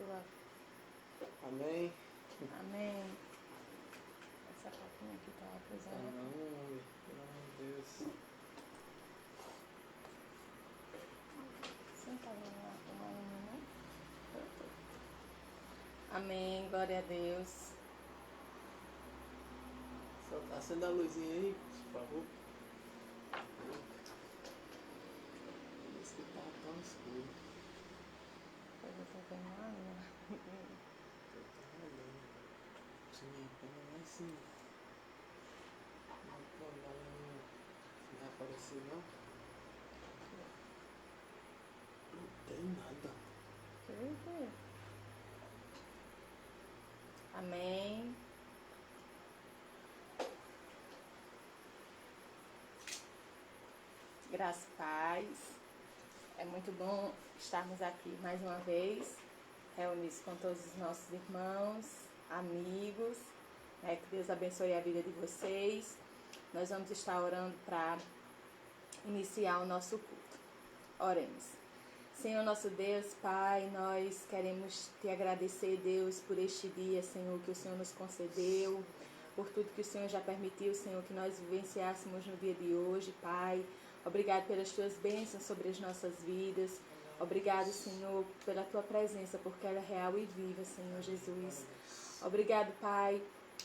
tua. Amém. Amém. Essa capinha aqui tá pesada. Não, homem. Pelo amor de Deus. Senta ali uma né? Amém. Glória a Deus. Só tá acendendo a luzinha aí, por favor. Esse que tá tão escuro. Eu tô vendo lá, né? Eu tô olhando. Tinha pena lá em cima. Não tô olhando. Não vai aparecer não? Não tem nada. Eita. Amém. Graça e paz. É muito bom estarmos aqui mais uma vez, reunidos com todos os nossos irmãos, amigos, né? Que Deus abençoe a vida de vocês. Nós vamos estar orando para iniciar o nosso culto. Oremos. Senhor nosso Deus, Pai, nós queremos te agradecer, Deus, por este dia, Senhor, que o Senhor nos concedeu, por tudo que o Senhor já permitiu, Senhor, que nós vivenciássemos no dia de hoje, Pai. Obrigado pelas tuas bênçãos sobre as nossas vidas. Obrigado, Senhor, pela tua presença, porque ela é real e viva, Senhor Jesus. Obrigado, Pai,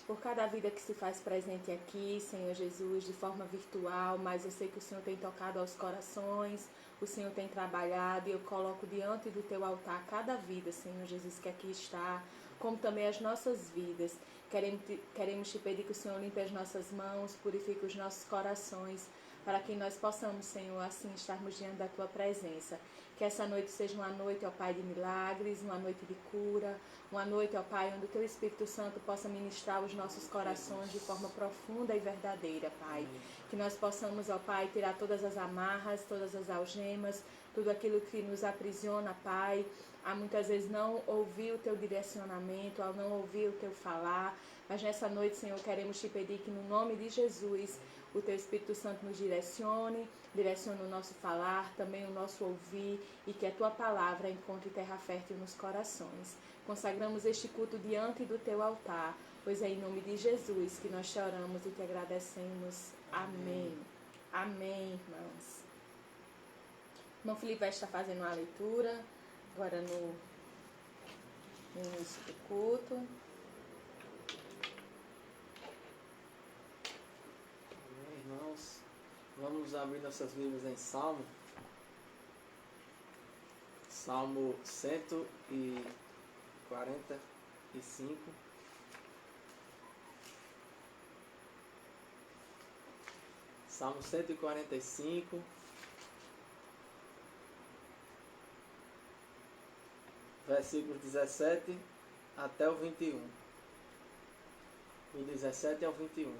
por cada vida que se faz presente aqui, Senhor Jesus, de forma virtual, mas eu sei que o Senhor tem tocado aos corações, o Senhor tem trabalhado e eu coloco diante do teu altar cada vida, Senhor Jesus, que aqui está, como também as nossas vidas. Queremos te pedir que o Senhor limpe as nossas mãos, purifique os nossos corações, para que nós possamos, Senhor, assim estarmos diante da tua presença. Que essa noite seja uma noite, ó Pai, de milagres, uma noite de cura, uma noite, ó Pai, onde o teu Espírito Santo possa ministrar os nossos corações de forma profunda e verdadeira, Pai. Que nós possamos, ó Pai, tirar todas as amarras, todas as algemas, tudo aquilo que nos aprisiona, Pai, a muitas vezes não ouvir o teu direcionamento, a não ouvir o teu falar. Mas nessa noite, Senhor, queremos te pedir que no nome de Jesus, o teu Espírito Santo nos direcione o nosso falar, também o nosso ouvir, e que a tua palavra encontre terra fértil nos corações. Consagramos este culto diante do teu altar, pois é em nome de Jesus que nós te oramos e te agradecemos. Amém. Amém, irmãos. O irmão Felipe vai estar fazendo uma leitura agora no início do culto. Amém, irmãos. Vamos abrir nossas Bíblias em Salmo. Salmo 145. Salmo 145. Versículos 17 até o 21. Do 17 ao 21.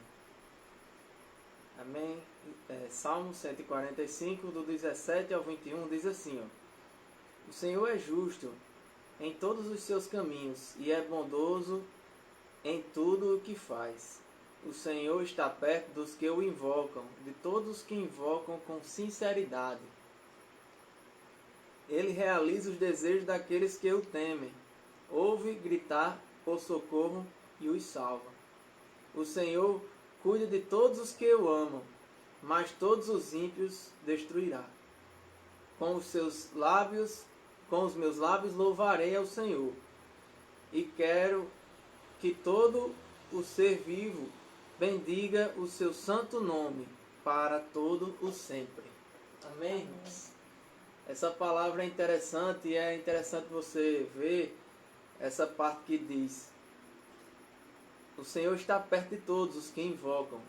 Amém? Salmo 145, do 17 ao 21, diz assim, ó: O Senhor é justo em todos os seus caminhos e é bondoso em tudo o que faz. O Senhor está perto dos que o invocam, de todos os que invocam com sinceridade. Ele realiza os desejos daqueles que o temem. Ouve gritar por socorro e os salva. O Senhor cuida de todos os que o amam, mas todos os ímpios destruirá. Com os meus lábios louvarei ao Senhor, e quero que todo o ser vivo bendiga o seu santo nome para todo o sempre. Amém? Essa palavra é interessante, e é interessante você ver essa parte que diz: o Senhor está perto de todos os que invocam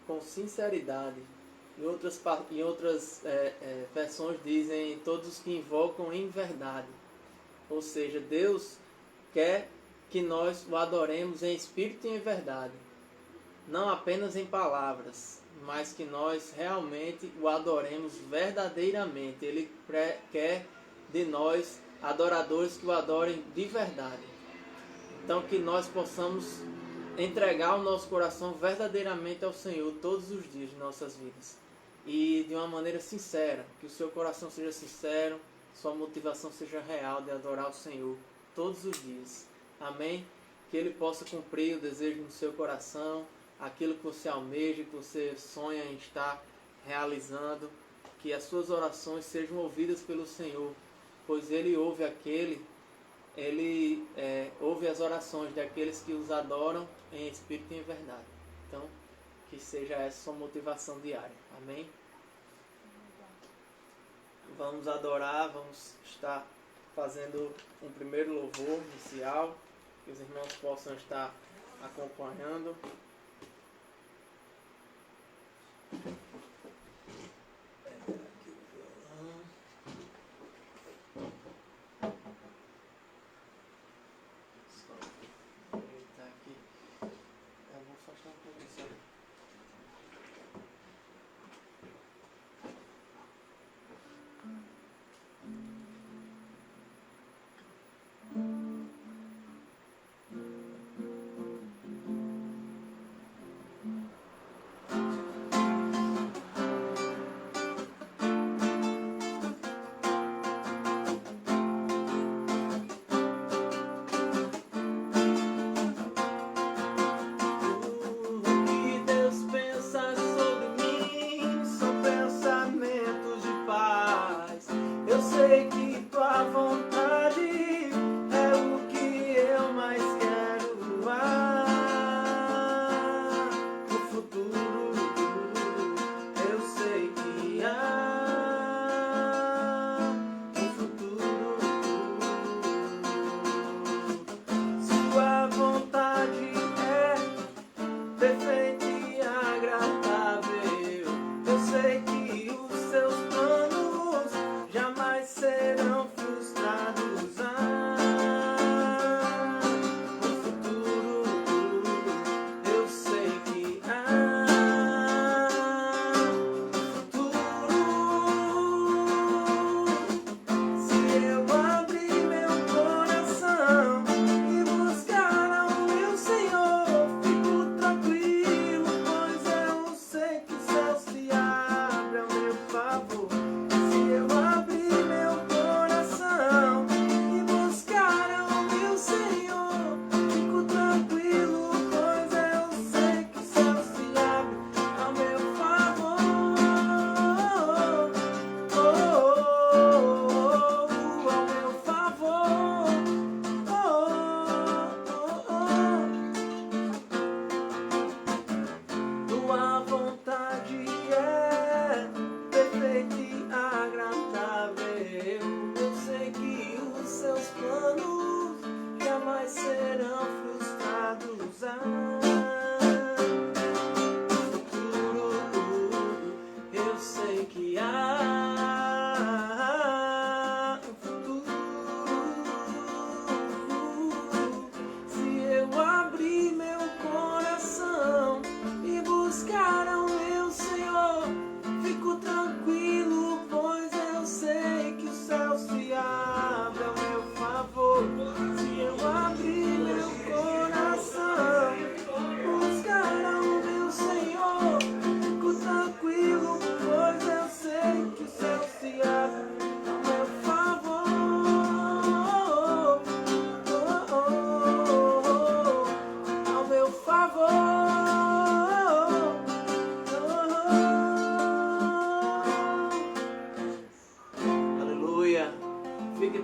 com sinceridade. Em outras versões dizem todos os que invocam em verdade. Ou seja, Deus quer que nós o adoremos em espírito e em verdade. Não apenas em palavras, mas que nós realmente o adoremos verdadeiramente. Ele quer de nós adoradores que o adorem de verdade. Então que nós possamos entregar o nosso coração verdadeiramente ao Senhor todos os dias de nossas vidas. E de uma maneira sincera, que o seu coração seja sincero, sua motivação seja real de adorar o Senhor todos os dias. Amém? Que Ele possa cumprir o desejo no seu coração, aquilo que você almeja, que você sonha em estar realizando, que as suas orações sejam ouvidas pelo Senhor, pois Ele ouve ouve as orações daqueles que os adoram em espírito e em verdade. Então, que seja essa sua motivação diária. Amém? Vamos adorar, vamos estar fazendo um primeiro louvor inicial, que os irmãos possam estar acompanhando.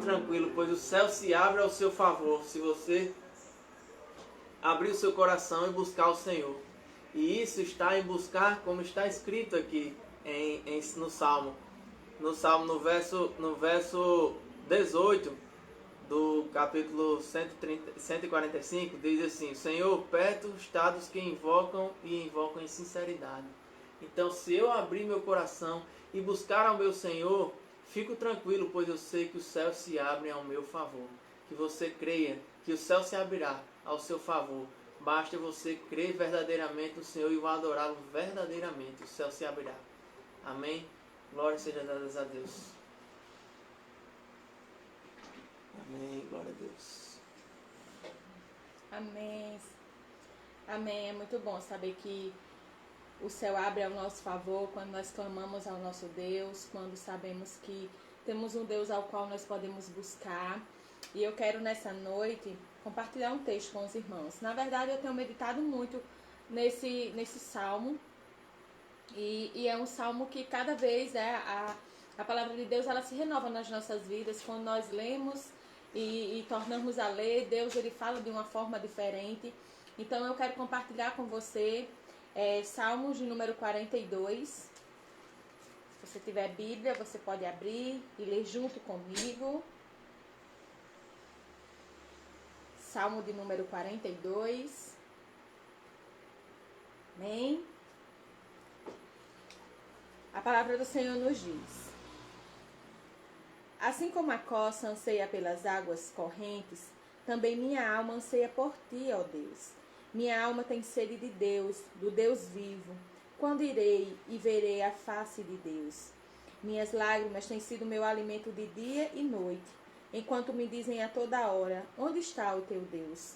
Tranquilo, pois o céu se abre ao seu favor se você abrir o seu coração e buscar o Senhor. E isso está em buscar, como está escrito aqui no Salmo. No Salmo, no verso 18 do capítulo 145, diz assim: Senhor, perto está dos que invocam e invocam em sinceridade. Então, se eu abrir meu coração e buscar ao meu Senhor, fico tranquilo, pois eu sei que os céus se abrem ao meu favor. Que você creia que o céu se abrirá ao seu favor. Basta você crer verdadeiramente no Senhor e o adorá-lo verdadeiramente. O céu se abrirá. Amém? Glória seja dada a Deus. Amém. Glória a Deus. Amém. Amém. É muito bom saber que o céu abre ao nosso favor quando nós clamamos ao nosso Deus, quando sabemos que temos um Deus ao qual nós podemos buscar. E eu quero nessa noite compartilhar um texto com os irmãos. Na verdade, eu tenho meditado muito nesse salmo. E é um salmo que cada vez a palavra de Deus ela se renova nas nossas vidas. Quando nós lemos e tornamos a ler, Deus ele fala de uma forma diferente. Então eu quero compartilhar com você Salmos de número 42. Se você tiver Bíblia, você pode abrir e ler junto comigo. Salmo de número 42. Amém? A palavra do Senhor nos diz: assim como a coça anseia pelas águas correntes, também minha alma anseia por ti, ó Deus. Minha alma tem sede de Deus, do Deus vivo. Quando irei e verei a face de Deus? Minhas lágrimas têm sido meu alimento de dia e noite, enquanto me dizem a toda hora: onde está o teu Deus?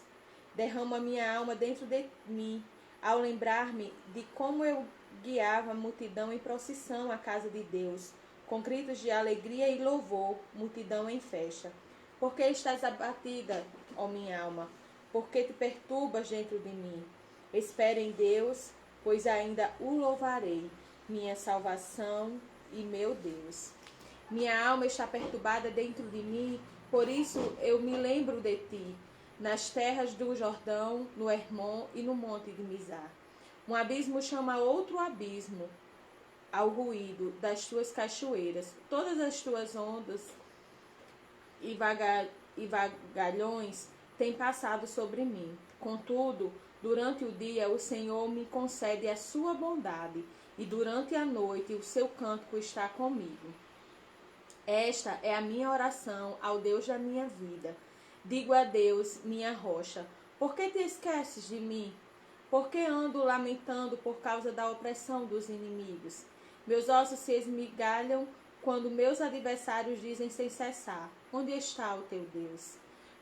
Derramo a minha alma dentro de mim, ao lembrar-me de como eu guiava a multidão em procissão à casa de Deus, com gritos de alegria e louvor, multidão em festa. Por que estás abatida, ó minha alma? Por que te perturbas dentro de mim? Espere em Deus, pois ainda o louvarei, minha salvação e meu Deus. Minha alma está perturbada dentro de mim, por isso eu me lembro de ti, nas terras do Jordão, no Hermon e no monte de Mizar. Um abismo chama outro abismo ao ruído das tuas cachoeiras. Todas as tuas ondas e vagalhões têm passado sobre mim. Contudo, durante o dia o Senhor me concede a sua bondade, e durante a noite o seu cântico está comigo. Esta é a minha oração ao Deus da minha vida. Digo a Deus, minha rocha: por que te esqueces de mim? Por que ando lamentando por causa da opressão dos inimigos? Meus ossos se esmigalham quando meus adversários dizem sem cessar: onde está o teu Deus?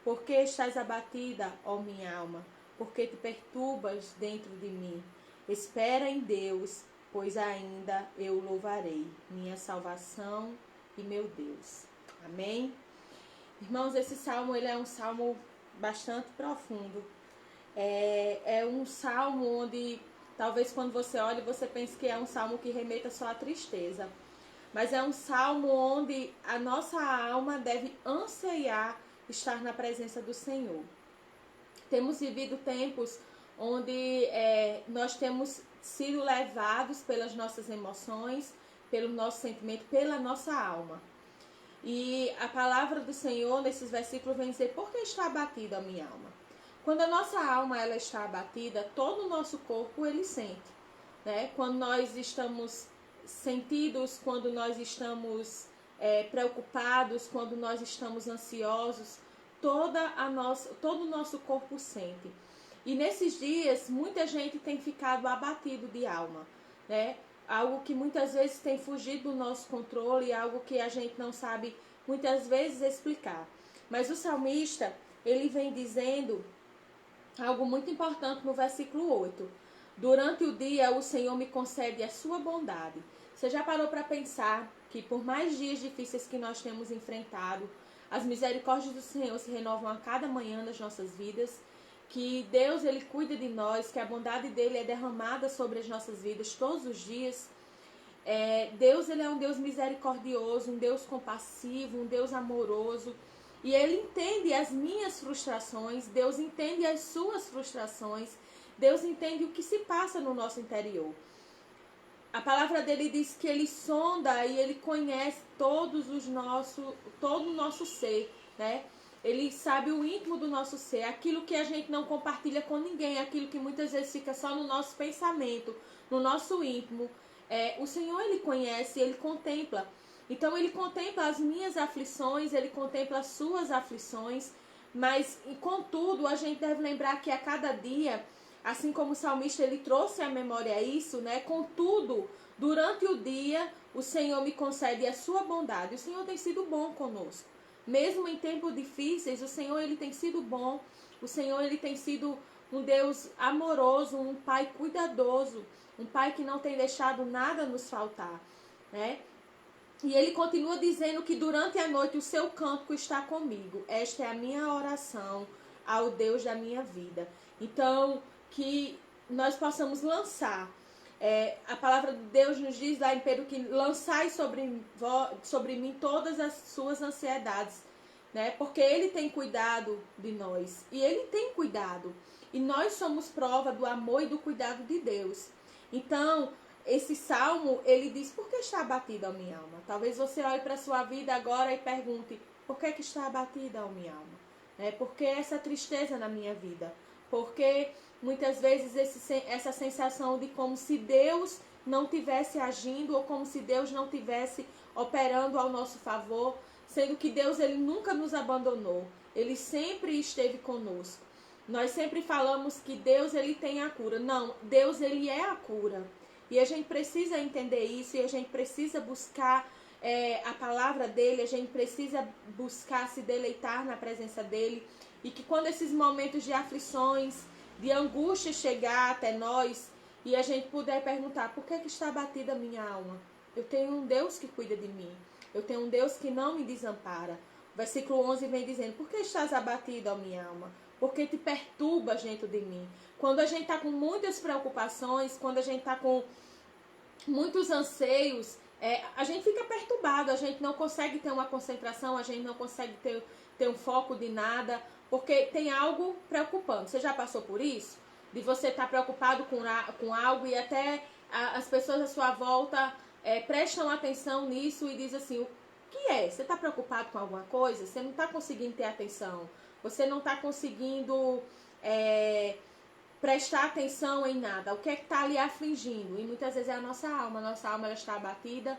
Por que estás abatida, ó minha alma? Por que te perturbas dentro de mim? Espera em Deus, pois ainda eu louvarei, minha salvação e meu Deus. Amém? Irmãos, esse salmo ele é um salmo bastante profundo. É um salmo onde, talvez quando você olha, você pense que é um salmo que remeta só à tristeza. Mas é um salmo onde a nossa alma deve anseiar estar na presença do Senhor. Temos vivido tempos onde nós temos sido levados pelas nossas emoções, pelo nosso sentimento, pela nossa alma. E a palavra do Senhor nesses versículos vem dizer: por que está abatida a minha alma? Quando a nossa alma ela está abatida, todo o nosso corpo ele sente, né? Quando nós estamos sentidos, quando nós estamos preocupados, quando nós estamos ansiosos, todo o nosso corpo sente. E nesses dias, muita gente tem ficado abatido de alma, né? Algo que muitas vezes tem fugido do nosso controle, algo que a gente não sabe muitas vezes explicar. Mas o salmista, ele vem dizendo algo muito importante no versículo 8. Durante o dia o Senhor me concede a sua bondade. Você já parou para pensar que por mais dias difíceis que nós temos enfrentado, as misericórdias do Senhor se renovam a cada manhã nas nossas vidas? Que Deus ele cuida de nós, que a bondade dele é derramada sobre as nossas vidas todos os dias. Deus ele é um Deus misericordioso, um Deus compassivo, um Deus amoroso. E ele entende as minhas frustrações, Deus entende as suas frustrações, Deus entende o que se passa no nosso interior. A palavra dele diz que ele sonda e ele conhece todo o nosso ser, né? Ele sabe o íntimo do nosso ser, aquilo que a gente não compartilha com ninguém, aquilo que muitas vezes fica só no nosso pensamento, no nosso íntimo. O Senhor, ele conhece, ele contempla. Então, ele contempla as minhas aflições, ele contempla as suas aflições, mas, contudo, a gente deve lembrar que a cada dia, assim como o salmista, ele trouxe à memória isso, né? Contudo, durante o dia, o Senhor me concede a sua bondade. O Senhor tem sido bom conosco. Mesmo em tempos difíceis, o Senhor ele tem sido bom. O Senhor ele tem sido um Deus amoroso, um Pai cuidadoso, um Pai que não tem deixado nada nos faltar, né? E ele continua dizendo que durante a noite o seu cântico está comigo. Esta é a minha oração ao Deus da minha vida. Então, que nós possamos lançar. A palavra de Deus nos diz lá em Pedro que lançai sobre mim todas as suas ansiedades, né? Porque ele tem cuidado de nós. E ele tem cuidado. E nós somos prova do amor e do cuidado de Deus. Então, esse salmo, ele diz, por que está abatida a minha alma? Talvez você olhe para a sua vida agora e pergunte, por que está abatida a minha alma? Por que essa tristeza na minha vida? Porque muitas vezes essa sensação de como se Deus não tivesse agindo ou como se Deus não tivesse operando ao nosso favor, sendo que Deus ele nunca nos abandonou, ele sempre esteve conosco. Nós sempre falamos que Deus ele tem a cura. Não, Deus ele é a cura. E a gente precisa entender isso e a gente precisa buscar a palavra dele, a gente precisa buscar se deleitar na presença dele. E que quando esses momentos de aflições, de angústia chegar até nós e a gente puder perguntar, por que está abatida a minha alma? Eu tenho um Deus que cuida de mim. Eu tenho um Deus que não me desampara. O versículo 11 vem dizendo, por que estás abatida, ó minha alma? Porque te perturba dentro de mim. Quando a gente está com muitas preocupações, quando a gente está com muitos anseios, a gente fica perturbado, a gente não consegue ter uma concentração, a gente não consegue ter um foco de nada, porque tem algo preocupando. Você já passou por isso? De você estar preocupado com algo e até as pessoas à sua volta prestam atenção nisso e dizem assim, o que é? Você está preocupado com alguma coisa? Você não está conseguindo ter atenção. Você não está conseguindo prestar atenção em nada. O que é que está ali afligindo? E muitas vezes é a nossa alma. A nossa alma ela está abatida.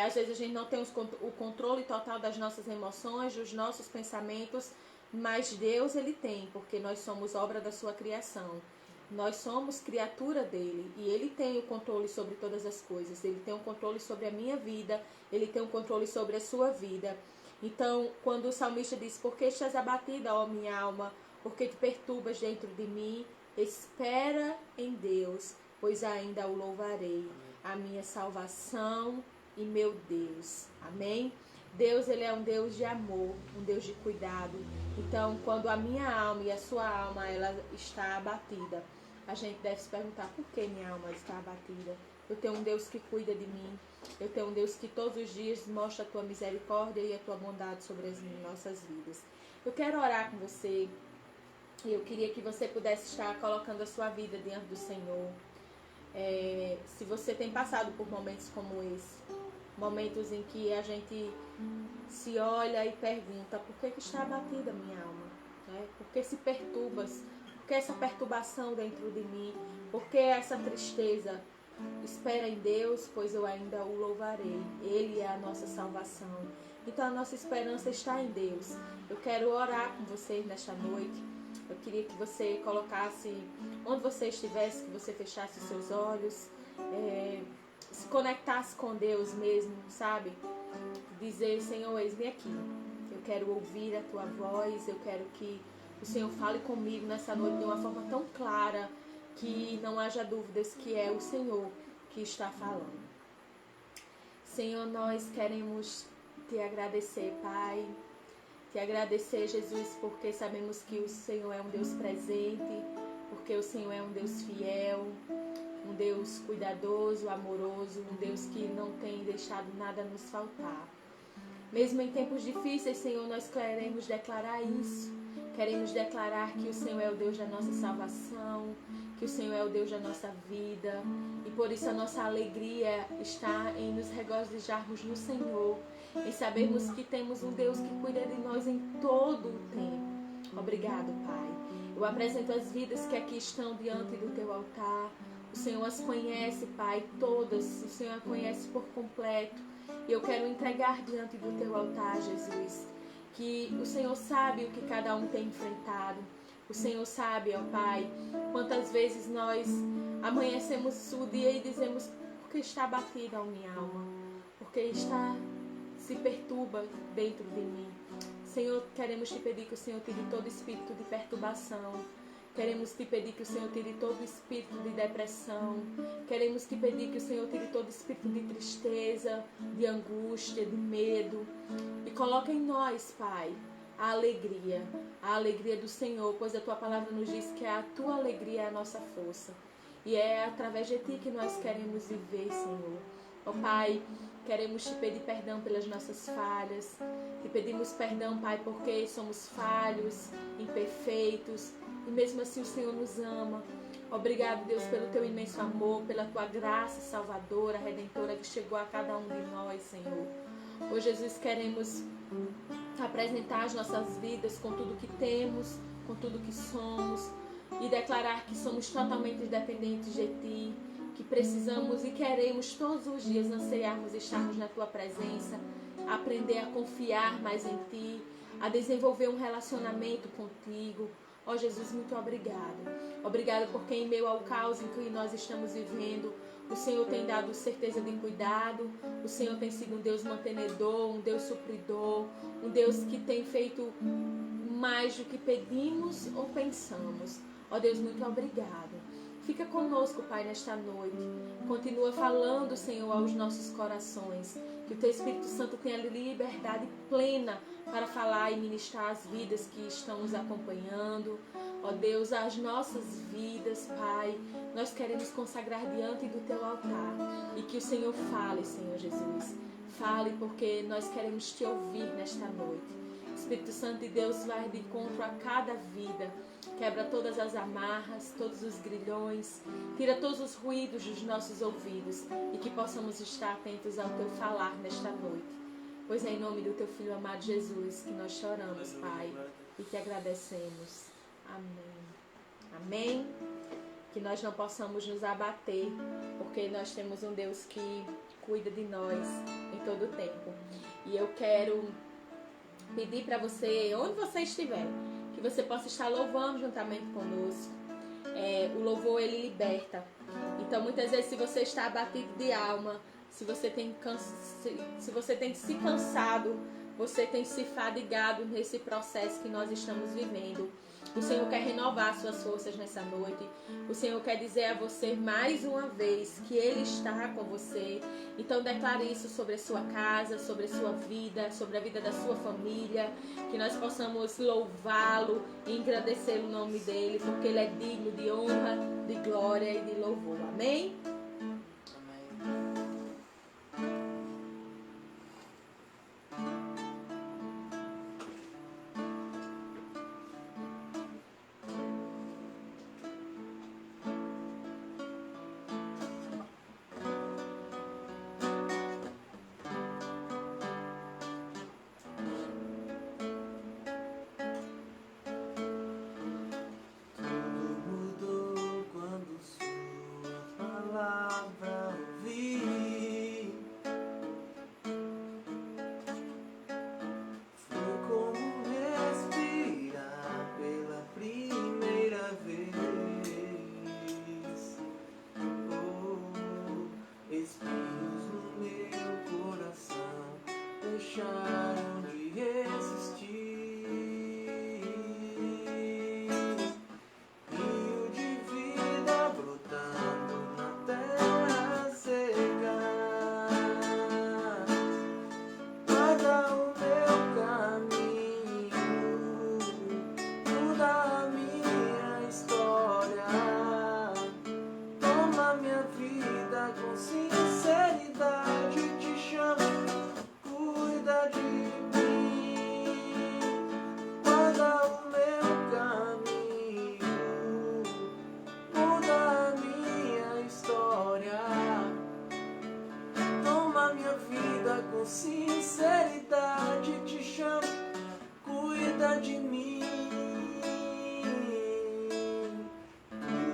Às vezes a gente não tem o controle total das nossas emoções, dos nossos pensamentos. Mas Deus ele tem, porque nós somos obra da sua criação. Nós somos criatura dele. E ele tem o controle sobre todas as coisas. Ele tem o controle sobre a minha vida. Ele tem o controle sobre a sua vida. Então, quando o salmista diz, por que estás abatida, ó minha alma? Por que te perturbas dentro de mim? Espera em Deus, pois ainda o louvarei. A minha salvação e meu Deus. Amém? Deus, ele é um Deus de amor, um Deus de cuidado. Então, quando a minha alma e a sua alma, ela está abatida, a gente deve se perguntar, por que minha alma está abatida? Eu tenho um Deus que cuida de mim. Eu tenho um Deus que todos os dias mostra a tua misericórdia e a tua bondade sobre as nossas vidas. Eu quero orar com você. E eu queria que você pudesse estar colocando a sua vida diante do Senhor. Se você tem passado por momentos como esse, momentos em que a gente se olha e pergunta, por que está abatida a minha alma? Por que se perturbas? Por que essa perturbação dentro de mim? Por que essa tristeza? Espera em Deus, pois eu ainda o louvarei. Ele é a nossa salvação. Então a nossa esperança está em Deus. Eu quero orar com vocês nesta noite. Eu queria que você colocasse, onde você estivesse, que você fechasse os seus olhos, se conectasse com Deus mesmo, sabe? Dizer, Senhor, eis-me aqui. Eu quero ouvir a tua voz, eu quero que o Senhor fale comigo nessa noite de uma forma tão clara, que não haja dúvidas que é o Senhor que está falando. Senhor, nós queremos te agradecer, Pai. Te agradecer, Jesus, porque sabemos que o Senhor é um Deus presente, porque o Senhor é um Deus fiel, um Deus cuidadoso, amoroso, um Deus que não tem deixado nada nos faltar. Mesmo em tempos difíceis, Senhor, nós queremos declarar isso. Queremos declarar que o Senhor é o Deus da nossa salvação, que o Senhor é o Deus da nossa vida. E por isso a nossa alegria está em nos regozijarmos no Senhor, em sabermos que temos um Deus que cuida de nós em todo o tempo. Obrigado, Pai. Eu apresento as vidas que aqui estão diante do Teu altar. O Senhor as conhece, Pai, todas. O Senhor as conhece por completo. E eu quero entregar diante do Teu altar, Jesus, que o Senhor sabe o que cada um tem enfrentado. O Senhor sabe, ó Pai, quantas vezes nós amanhecemos o dia e dizemos, por que está abatida a minha alma? Porque se perturba dentro de mim. Senhor, queremos te pedir que o Senhor tire todo espírito de perturbação, Queremos te pedir que o Senhor tire todo o espírito de depressão. Queremos te pedir que o Senhor tire todo o espírito de tristeza, de angústia, de medo. E coloca em nós, Pai, a alegria do Senhor, pois a tua palavra nos diz que a tua alegria é a nossa força. E é através de ti que nós queremos viver, Senhor. Ó Pai, queremos te pedir perdão pelas nossas falhas. Te pedimos perdão, Pai, porque somos falhos, imperfeitos. E mesmo assim o Senhor nos ama. Obrigado, Deus, pelo teu imenso amor, pela tua graça salvadora, redentora que chegou a cada um de nós, Senhor. Ô Jesus, queremos apresentar as nossas vidas com tudo que temos, com tudo que somos e declarar que somos totalmente dependentes de Ti, que precisamos e queremos todos os dias anseiarmos estarmos na Tua presença, aprender a confiar mais em Ti, a desenvolver um relacionamento contigo. Ó Jesus, muito obrigado. Obrigado porque em meio ao caos em que nós estamos vivendo, o Senhor tem dado certeza de cuidado, o Senhor tem sido um Deus mantenedor, um Deus supridor, um Deus que tem feito mais do que pedimos ou pensamos. Ó Deus, muito obrigado. Fica conosco, Pai, nesta noite. Continua falando, Senhor, aos nossos corações. Que o Teu Espírito Santo tenha liberdade plena para falar e ministrar as vidas que estão nos acompanhando. Ó Deus, as nossas vidas, Pai, nós queremos consagrar diante do Teu altar. E que o Senhor fale, Senhor Jesus. Fale porque nós queremos Te ouvir nesta noite. Espírito Santo de Deus, vai de encontro a cada vida. Quebra todas as amarras, todos os grilhões. Tira todos os ruídos dos nossos ouvidos. E que possamos estar atentos ao Teu falar nesta noite. Pois é em nome do Teu Filho amado Jesus que nós choramos, Pai, e te agradecemos. Amém. Amém. Que nós não possamos nos abater, porque nós temos um Deus que cuida de nós em todo o tempo. E eu quero pedir para você, onde você estiver, que você possa estar louvando juntamente conosco. O louvor, ele liberta. Então, muitas vezes, se você está abatido de alma, se você tem se cansado, você tem se fadigado nesse processo que nós estamos vivendo, o Senhor quer renovar suas forças nessa noite. O Senhor quer dizer a você mais uma vez que Ele está com você. Então declare isso sobre a sua casa, sobre a sua vida, sobre a vida da sua família. Que nós possamos louvá-lo e engrandecer o nome dEle, porque Ele é digno de honra, de glória e de louvor. Amém? Sinceridade te chamo, cuida de mim.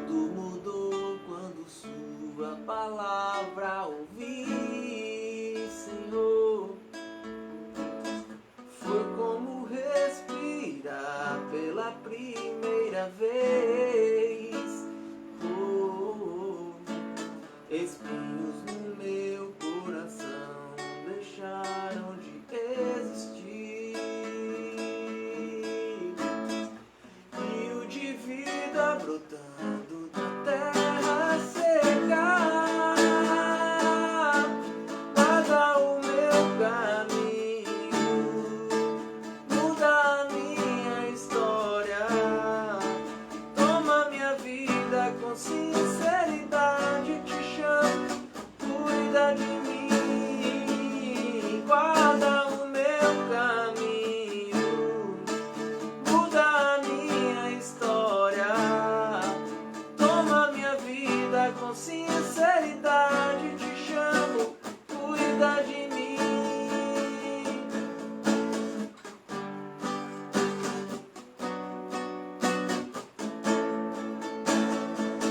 Tudo mudou quando sua palavra ouvi, Senhor. Foi como respirar pela primeira vez. Espinhos no meu coração deixaram de existir. Rio de vida vida com sinceridade te chamo, cuida de mim, guarda o meu caminho, muda a minha história, toma minha vida com sinceridade te chamo, cuida de mim. Sinceridade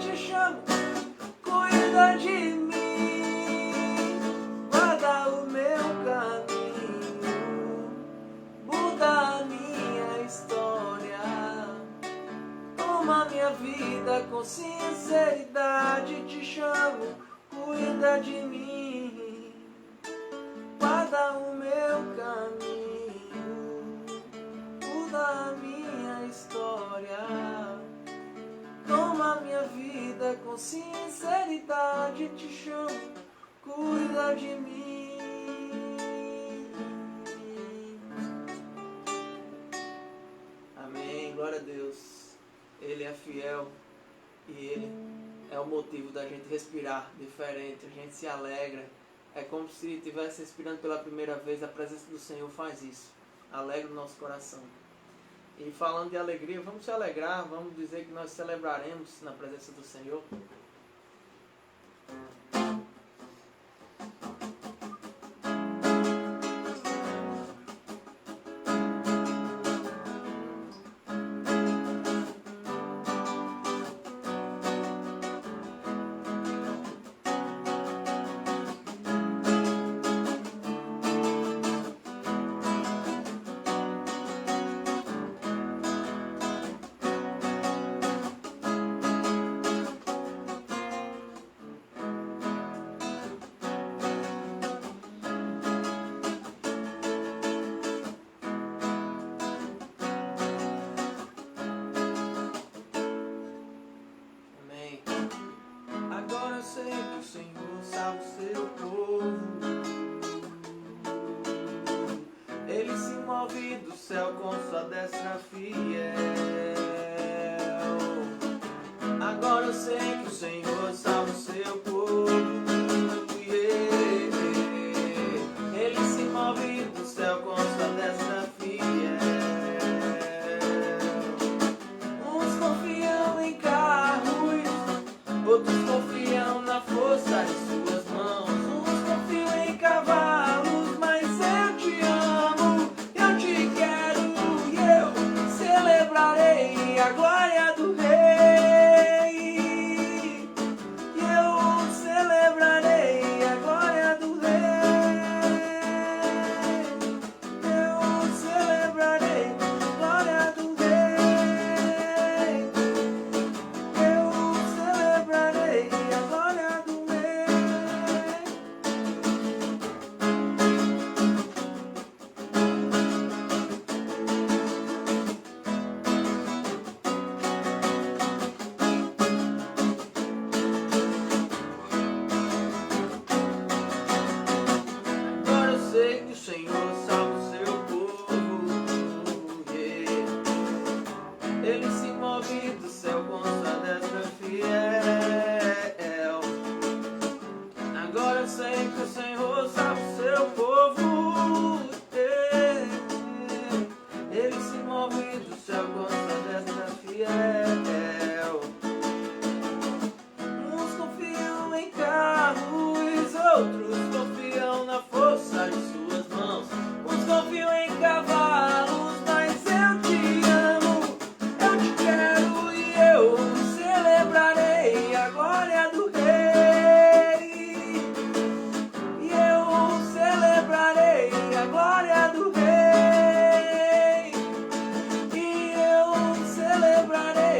te chamo, cuida de mim, guarda o meu caminho, muda a minha história, toma minha vida com sinceridade te chamo, cuida de mim, guarda o meu caminho, muda a minha história. Toma minha vida com sinceridade, te chamo, cuida de mim. Amém, glória a Deus. Ele é fiel e Ele é o motivo da gente respirar diferente, a gente se alegra. É como se estivesse respirando pela primeira vez, a presença do Senhor faz isso, alegra o nosso coração. E falando de alegria, vamos se alegrar, vamos dizer que nós celebraremos na presença do Senhor. Agora eu sei que o Senhor salva o seu povo. Ele se move do céu com sua destra fiel. Agora eu sei que o Senhor salva o seu povo. Ele se move do céu com sua destra fiel. Uns confiam em carros, outros confiam na força de suas mãos. Uns confiam em cavalos, mas eu te amo, eu te quero e eu celebrarei a glória do Rei. E eu celebrarei a glória do Rei. Eu celebrarei a glória do Rei. Eu celebrarei a glória do Rei. Agora eu sei que o Senhor salva o seu povo. Ele se move do céu com sua destra fiel. Agora eu sei que o Senhor salva o seu povo. Ele se move do céu com sua destra fiel. Uns confiam em carros, outros confiam na força de suas mãos. Uns confiam em cavalos, mas eu te amo, eu te quero e eu celebrarei a glória do Rei. E eu celebrarei a glória do Rei. E eu celebrarei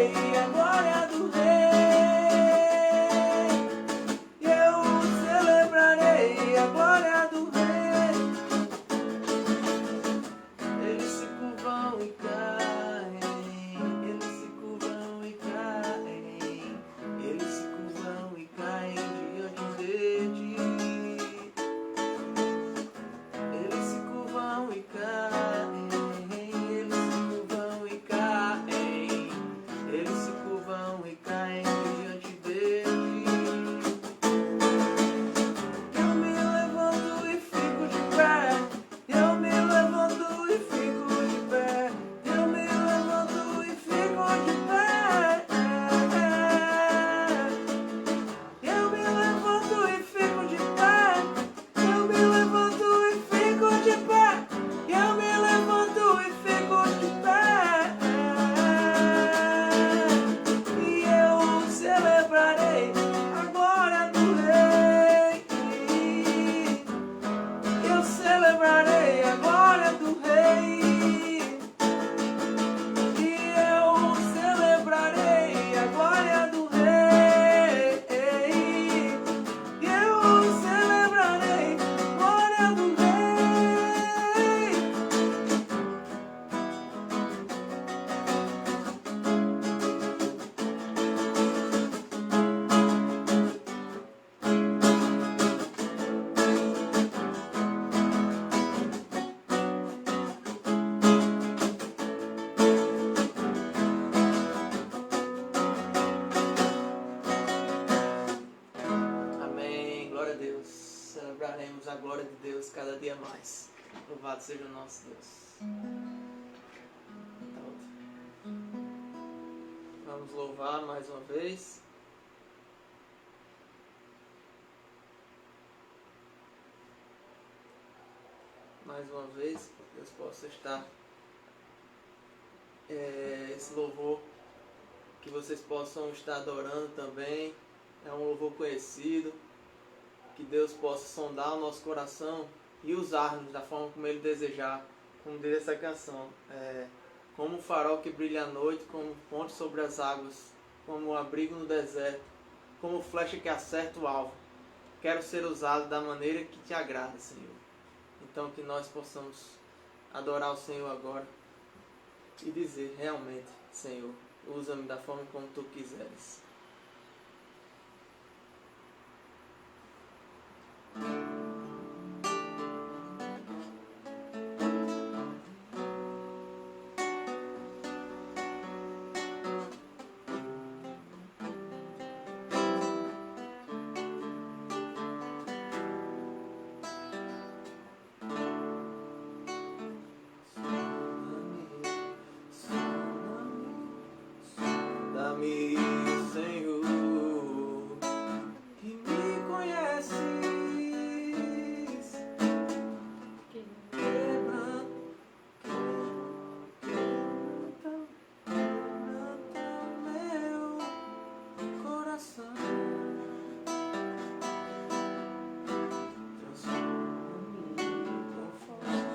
veremos a glória de Deus cada dia mais. Louvado seja o nosso Deus. Vamos louvar mais uma vez. Mais uma vez, que Deus possa estar esse louvor, que vocês possam estar adorando também. É um louvor conhecido. Que Deus possa sondar o nosso coração e usar-nos da forma como Ele desejar. Como diz essa canção, como um farol que brilha à noite, como ponte sobre as águas, como um abrigo no deserto, como flecha que acerta o alvo. Quero ser usado da maneira que te agrada, Senhor. Então que nós possamos adorar o Senhor agora e dizer realmente, Senhor, usa-me da forma como Tu quiseres. Sonda-me, Senhor, que me conheces, quebranta meu coração, transforma-me com força.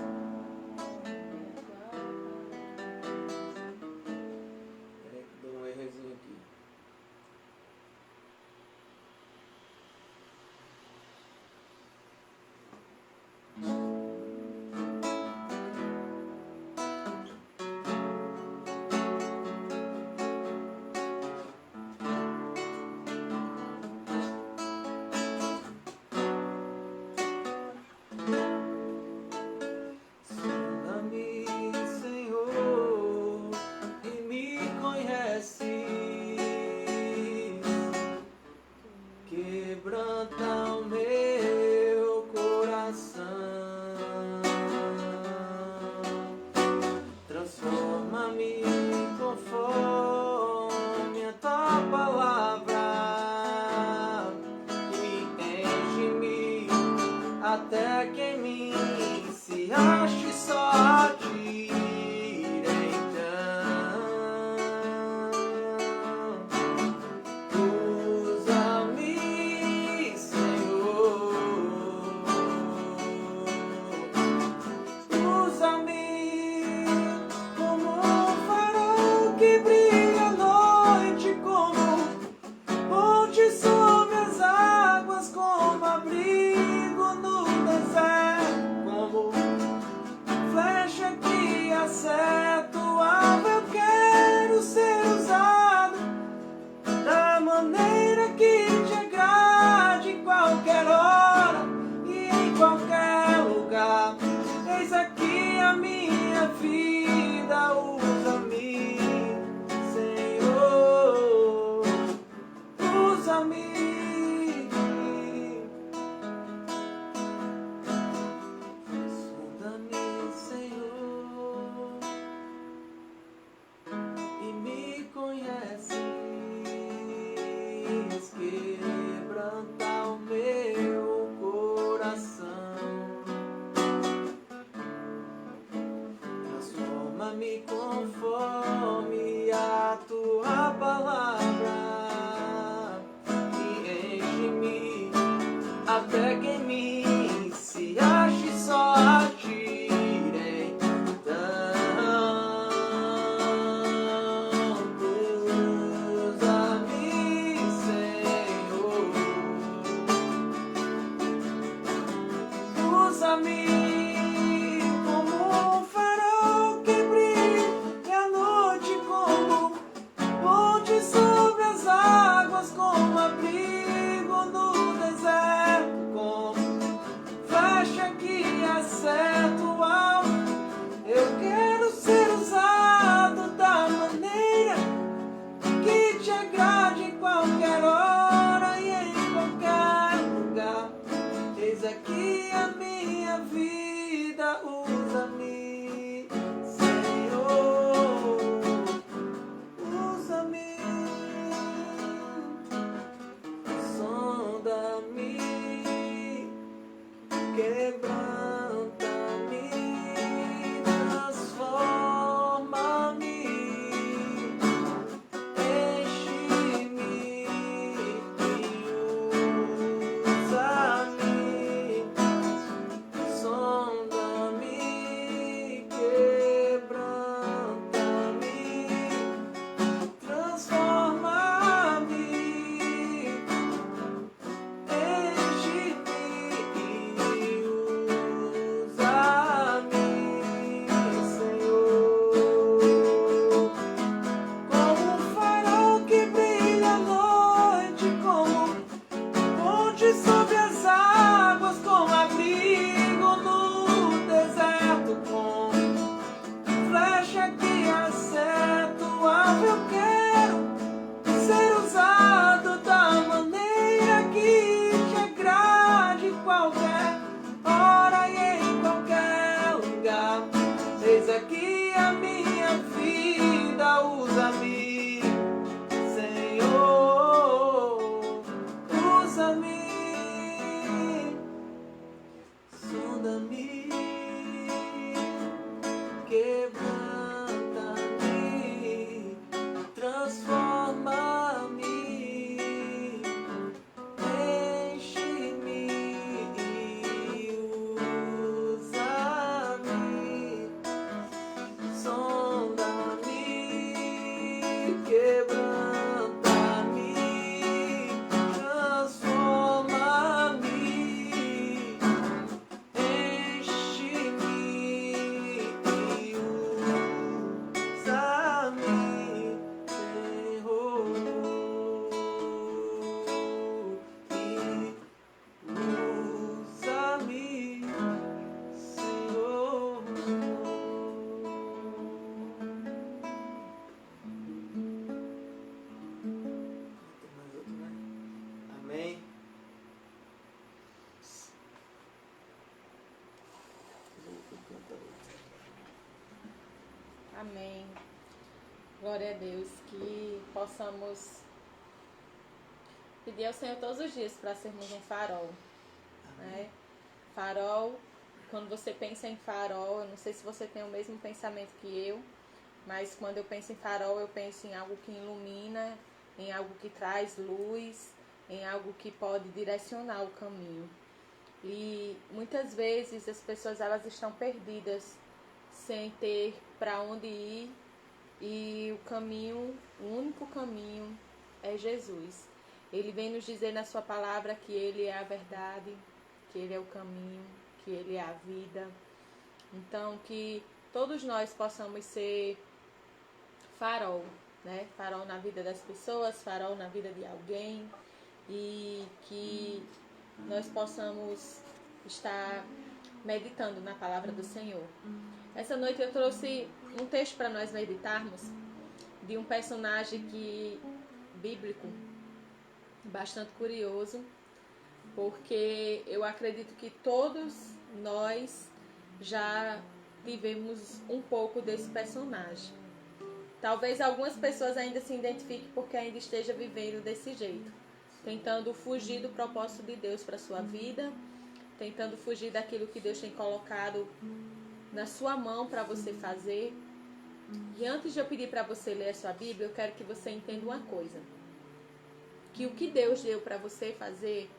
Peraí que deu um errozinho aqui. Sonda-me, Senhor, e me conheces, quebranta o meu coração, transforma-me conforme a tua palavra e enche-me até que em mim se ache só a ti. Então usa-me, Senhor, usa-me como um farol que brilha Amém. Glória a Deus, que possamos pedir ao Senhor todos os dias para sermos um farol, né? Farol, quando você pensa em farol, eu não sei se você tem o mesmo pensamento que eu, mas quando eu penso em farol, eu penso em algo que ilumina, em algo que traz luz, em algo que pode direcionar o caminho. E muitas vezes as pessoas elas estão perdidas, sem ter para onde ir, e o único caminho é Jesus. Ele vem nos dizer na sua palavra que Ele é a verdade, que Ele é o caminho, que Ele é a vida. Então, que todos nós possamos ser farol, né? Farol na vida das pessoas, farol na vida de alguém, e que nós possamos estar meditando na palavra do Senhor. Essa noite eu trouxe um texto para nós meditarmos de um personagem bíblico, bastante curioso, porque eu acredito que todos nós já tivemos um pouco desse personagem. Talvez algumas pessoas ainda se identifiquem porque ainda esteja vivendo desse jeito, tentando fugir do propósito de Deus para a sua vida, tentando fugir daquilo que Deus tem colocado na sua mão para você fazer. E antes de eu pedir para você ler a sua Bíblia, eu quero que você entenda uma coisa. Que o que Deus deu para você fazer,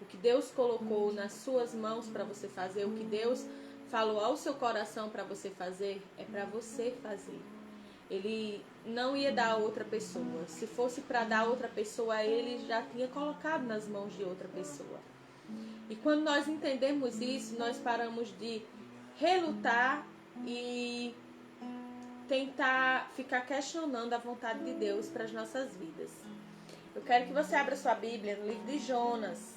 o que Deus colocou nas suas mãos para você fazer, o que Deus falou ao seu coração para você fazer, é para você fazer. Ele não ia dar a outra pessoa. Se fosse para dar a outra pessoa, Ele já tinha colocado nas mãos de outra pessoa. E quando nós entendemos isso, nós paramos de relutar e tentar ficar questionando a vontade de Deus para as nossas vidas. Eu quero que você abra sua Bíblia no livro de Jonas.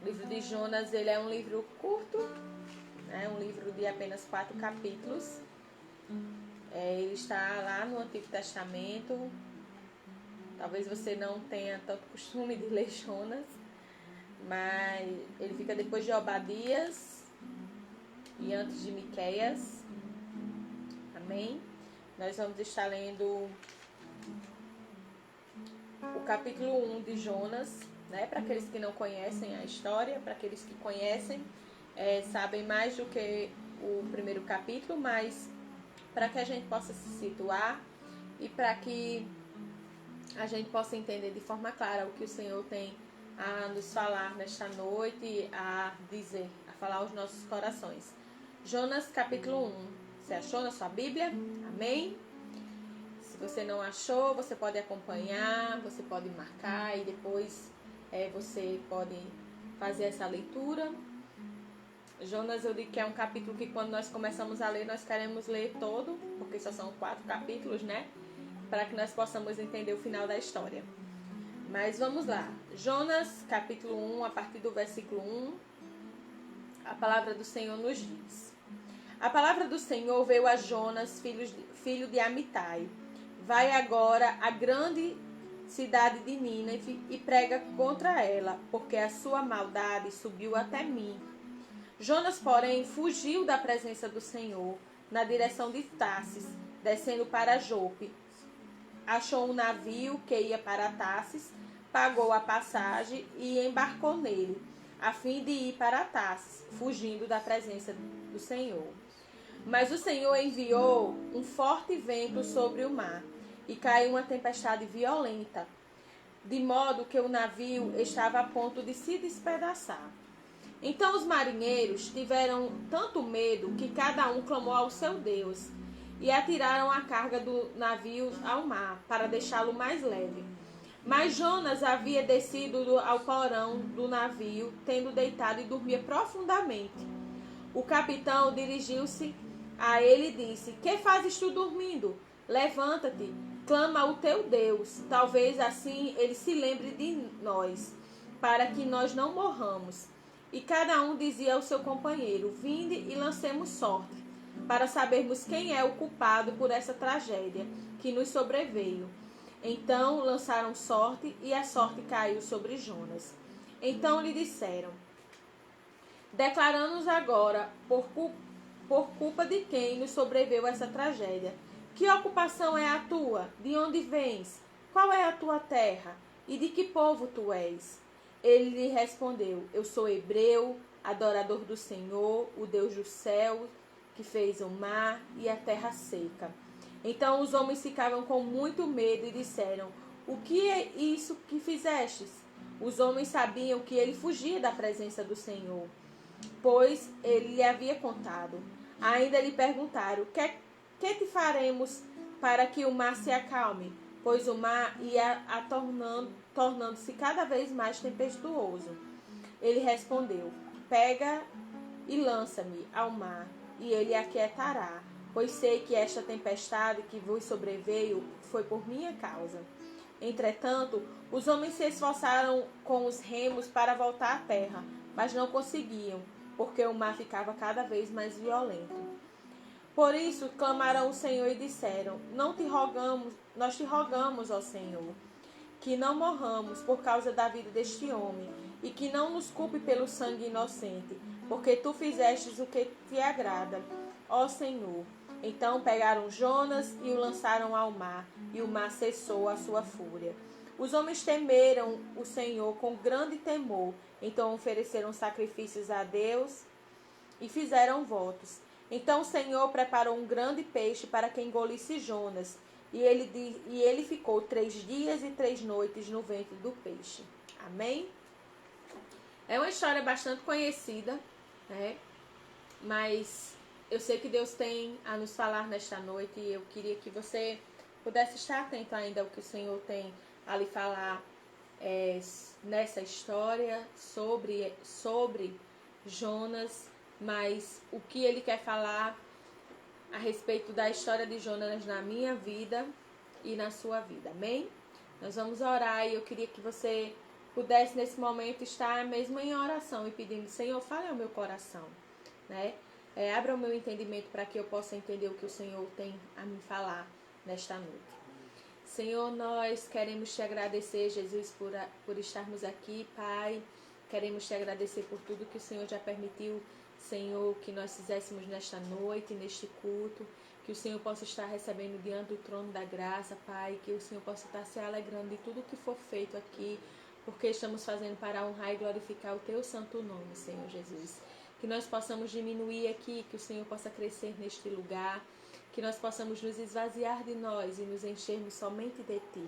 O livro de Jonas, ele é um livro curto, né? Um livro de apenas 4 capítulos. Ele está lá no Antigo Testamento. Talvez você não tenha tanto costume de ler Jonas, mas ele fica depois de Obadias e antes de Miqueias. Amém? Nós vamos estar lendo o capítulo 1 de Jonas, né? Para aqueles que não conhecem a história, para aqueles que conhecem, sabem mais do que o primeiro capítulo, mas para que a gente possa se situar e para que a gente possa entender de forma clara o que o Senhor tem a nos falar nesta noite, a dizer, a falar aos nossos corações. Jonas capítulo 1. Você achou na sua Bíblia? Amém? Se você não achou, você pode acompanhar, você pode marcar e depois você pode fazer essa leitura. Jonas, eu digo que é um capítulo que quando nós começamos a ler, nós queremos ler todo, porque só são 4 capítulos, né? Para que nós possamos entender o final da história. Mas vamos lá. Jonas, capítulo 1, a partir do versículo 1, a palavra do Senhor nos diz: A palavra do Senhor veio a Jonas, filho de Amitai. Vai agora à grande cidade de Nínive e prega contra ela, porque a sua maldade subiu até mim. Jonas, porém, fugiu da presença do Senhor na direção de Tarsis, descendo para Jope. Achou um navio que ia para Tarsis, pagou a passagem e embarcou nele, a fim de ir para Tarsis, fugindo da presença do Senhor. Mas o Senhor enviou um forte vento sobre o mar, e caiu uma tempestade violenta, de modo que o navio estava a ponto de se despedaçar. Então os marinheiros tiveram tanto medo que cada um clamou ao seu Deus, e atiraram a carga do navio ao mar, para deixá-lo mais leve. Mas Jonas havia descido ao porão do navio, tendo deitado e dormia profundamente. O capitão dirigiu-se a ele e disse: Que fazes tu dormindo? Levanta-te, clama ao teu Deus. Talvez assim ele se lembre de nós, para que nós não morramos. E cada um dizia ao seu companheiro: Vinde e lancemos sorte, para sabermos quem é o culpado por essa tragédia que nos sobreveio. Então lançaram sorte, e a sorte caiu sobre Jonas. Então lhe disseram: Declara-nos agora por culpa de quem nos sobreveio essa tragédia. Que ocupação é a tua? De onde vens? Qual é a tua terra? E de que povo tu és? Ele lhe respondeu: Eu sou hebreu, adorador do Senhor, o Deus do céu, que fez o mar e a terra seca. Então os homens ficavam com muito medo e disseram: O que é isso que fizestes? Os homens sabiam que ele fugia da presença do Senhor, pois ele lhe havia contado. Ainda lhe perguntaram: Que te faremos para que o mar se acalme? Pois o mar ia tornando-se cada vez mais tempestuoso. Ele respondeu: Pega e lança-me ao mar, e ele aquietará, pois sei que esta tempestade que vos sobreveio foi por minha causa. Entretanto, os homens se esforçaram com os remos para voltar à terra, mas não conseguiam, porque o mar ficava cada vez mais violento. Por isso clamaram ao Senhor e disseram: Nós te rogamos, ó Senhor, que não morramos por causa da vida deste homem, e que não nos culpe pelo sangue inocente, porque tu fizestes o que te agrada, ó Senhor. Então pegaram Jonas e o lançaram ao mar, e o mar cessou a sua fúria. Os homens temeram o Senhor com grande temor, então ofereceram sacrifícios a Deus e fizeram votos. Então o Senhor preparou um grande peixe para que engolisse Jonas, e ele ficou 3 dias e 3 noites no ventre do peixe. Amém? É uma história bastante conhecida, né? Mas eu sei que Deus tem a nos falar nesta noite, e eu queria que você pudesse estar atento ainda ao que o Senhor tem a lhe falar nessa história sobre Jonas, mas o que ele quer falar a respeito da história de Jonas na minha vida e na sua vida, amém? Nós vamos orar, e eu queria que você pudesse nesse momento estar mesmo em oração e pedindo: Senhor, fale ao meu coração, né? Abra o meu entendimento para que eu possa entender o que o Senhor tem a me falar nesta noite. Senhor, nós queremos te agradecer, Jesus, por estarmos aqui, Pai. Queremos te agradecer por tudo que o Senhor já permitiu, Senhor, que nós fizéssemos nesta noite, neste culto. Que o Senhor possa estar recebendo diante do trono da graça, Pai. Que o Senhor possa estar se alegrando de tudo que for feito aqui, porque estamos fazendo para honrar e glorificar o teu santo nome, Senhor Jesus. Que nós possamos diminuir aqui, que o Senhor possa crescer neste lugar. Que nós possamos nos esvaziar de nós e nos enchermos somente de Ti.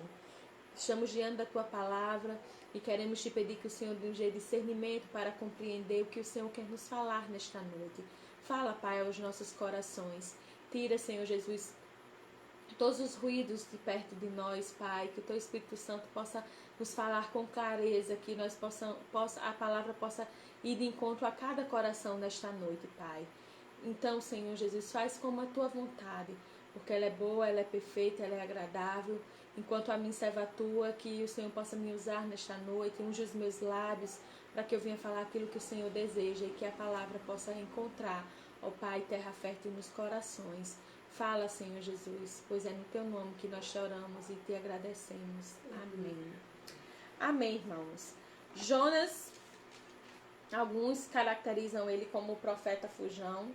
Estamos diante da Tua palavra e queremos Te pedir que o Senhor nos dê discernimento para compreender o que o Senhor quer nos falar nesta noite. Fala, Pai, aos nossos corações. Tira, Senhor Jesus, todos os ruídos de perto de nós, Pai. Que o Teu Espírito Santo possa nos falar com clareza, que nós a palavra possa ir de encontro a cada coração nesta noite, Pai. Então, Senhor Jesus, faz como a Tua vontade, porque ela é boa, ela é perfeita, ela é agradável. Enquanto a mim serve a Tua, que o Senhor possa me usar nesta noite, unge os meus lábios, para que eu venha falar aquilo que o Senhor deseja e que a palavra possa encontrar, ó Pai, terra fértil nos corações. Fala, Senhor Jesus, pois é no Teu nome que nós te oramos e te agradecemos. Amém. Amém, irmãos. Jonas, alguns caracterizam ele como o profeta fujão,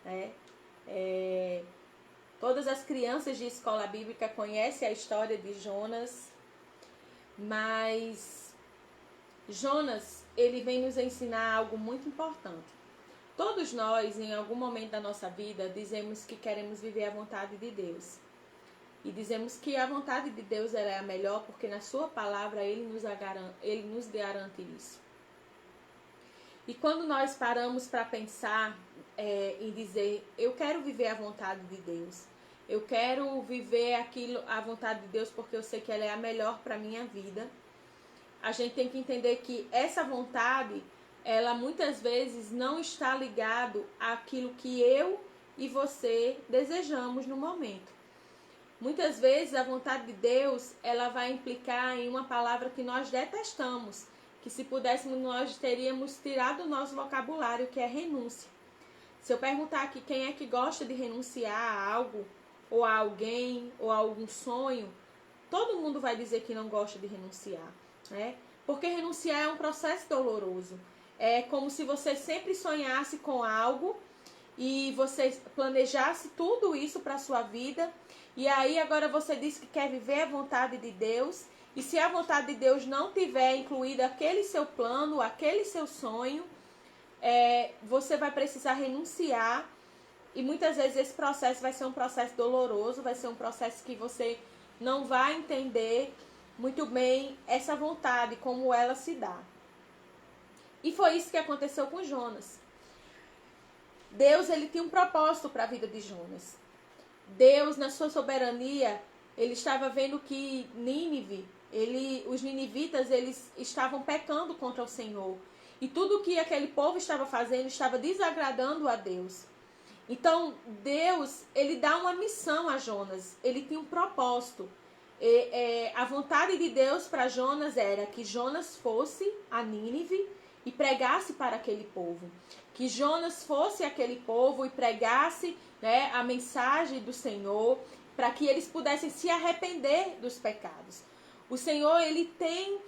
né? Todas as crianças de escola bíblica conhecem a história de Jonas, mas Jonas, ele vem nos ensinar algo muito importante. Todos nós, em algum momento da nossa vida, dizemos que queremos viver a vontade de Deus. E dizemos que a vontade de Deus é a melhor, porque na sua palavra ele nos garante isso. E quando nós paramos para pensar em dizer: eu quero viver a vontade de Deus, eu quero viver a vontade de Deus porque eu sei que ela é a melhor para a minha vida, a gente tem que entender que essa vontade, ela muitas vezes não está ligado àquilo que eu e você desejamos no momento. Muitas vezes a vontade de Deus, ela vai implicar em uma palavra que nós detestamos, que se pudéssemos nós teríamos tirado do nosso vocabulário, que é renúncia. Se eu perguntar aqui quem é que gosta de renunciar a algo, ou a alguém, ou a algum sonho, todo mundo vai dizer que não gosta de renunciar, né? Porque renunciar é um processo doloroso. é como se você sempre sonhasse com algo e você planejasse tudo isso para a sua vida. E aí agora você diz que quer viver a vontade de Deus. E se a vontade de Deus não tiver incluído aquele seu plano, aquele seu sonho, você vai precisar renunciar. E muitas vezes esse processo vai ser um processo doloroso, vai ser um processo que você não vai entender muito bem essa vontade, como ela se dá. E foi isso que aconteceu com Jonas. Deus, ele tinha um propósito para a vida de Jonas. Deus, na sua soberania, ele estava vendo que Nínive, os ninivitas, eles estavam pecando contra o Senhor. E tudo que aquele povo estava fazendo estava desagradando a Deus. Então, Deus, ele dá uma missão a Jonas. Ele tinha um propósito. A vontade de Deus para Jonas era que Jonas fosse a Nínive e pregasse para aquele povo. Que Jonas fosse aquele povo e pregasse, né, a mensagem do Senhor, para que eles pudessem se arrepender dos pecados. O Senhor, ele tem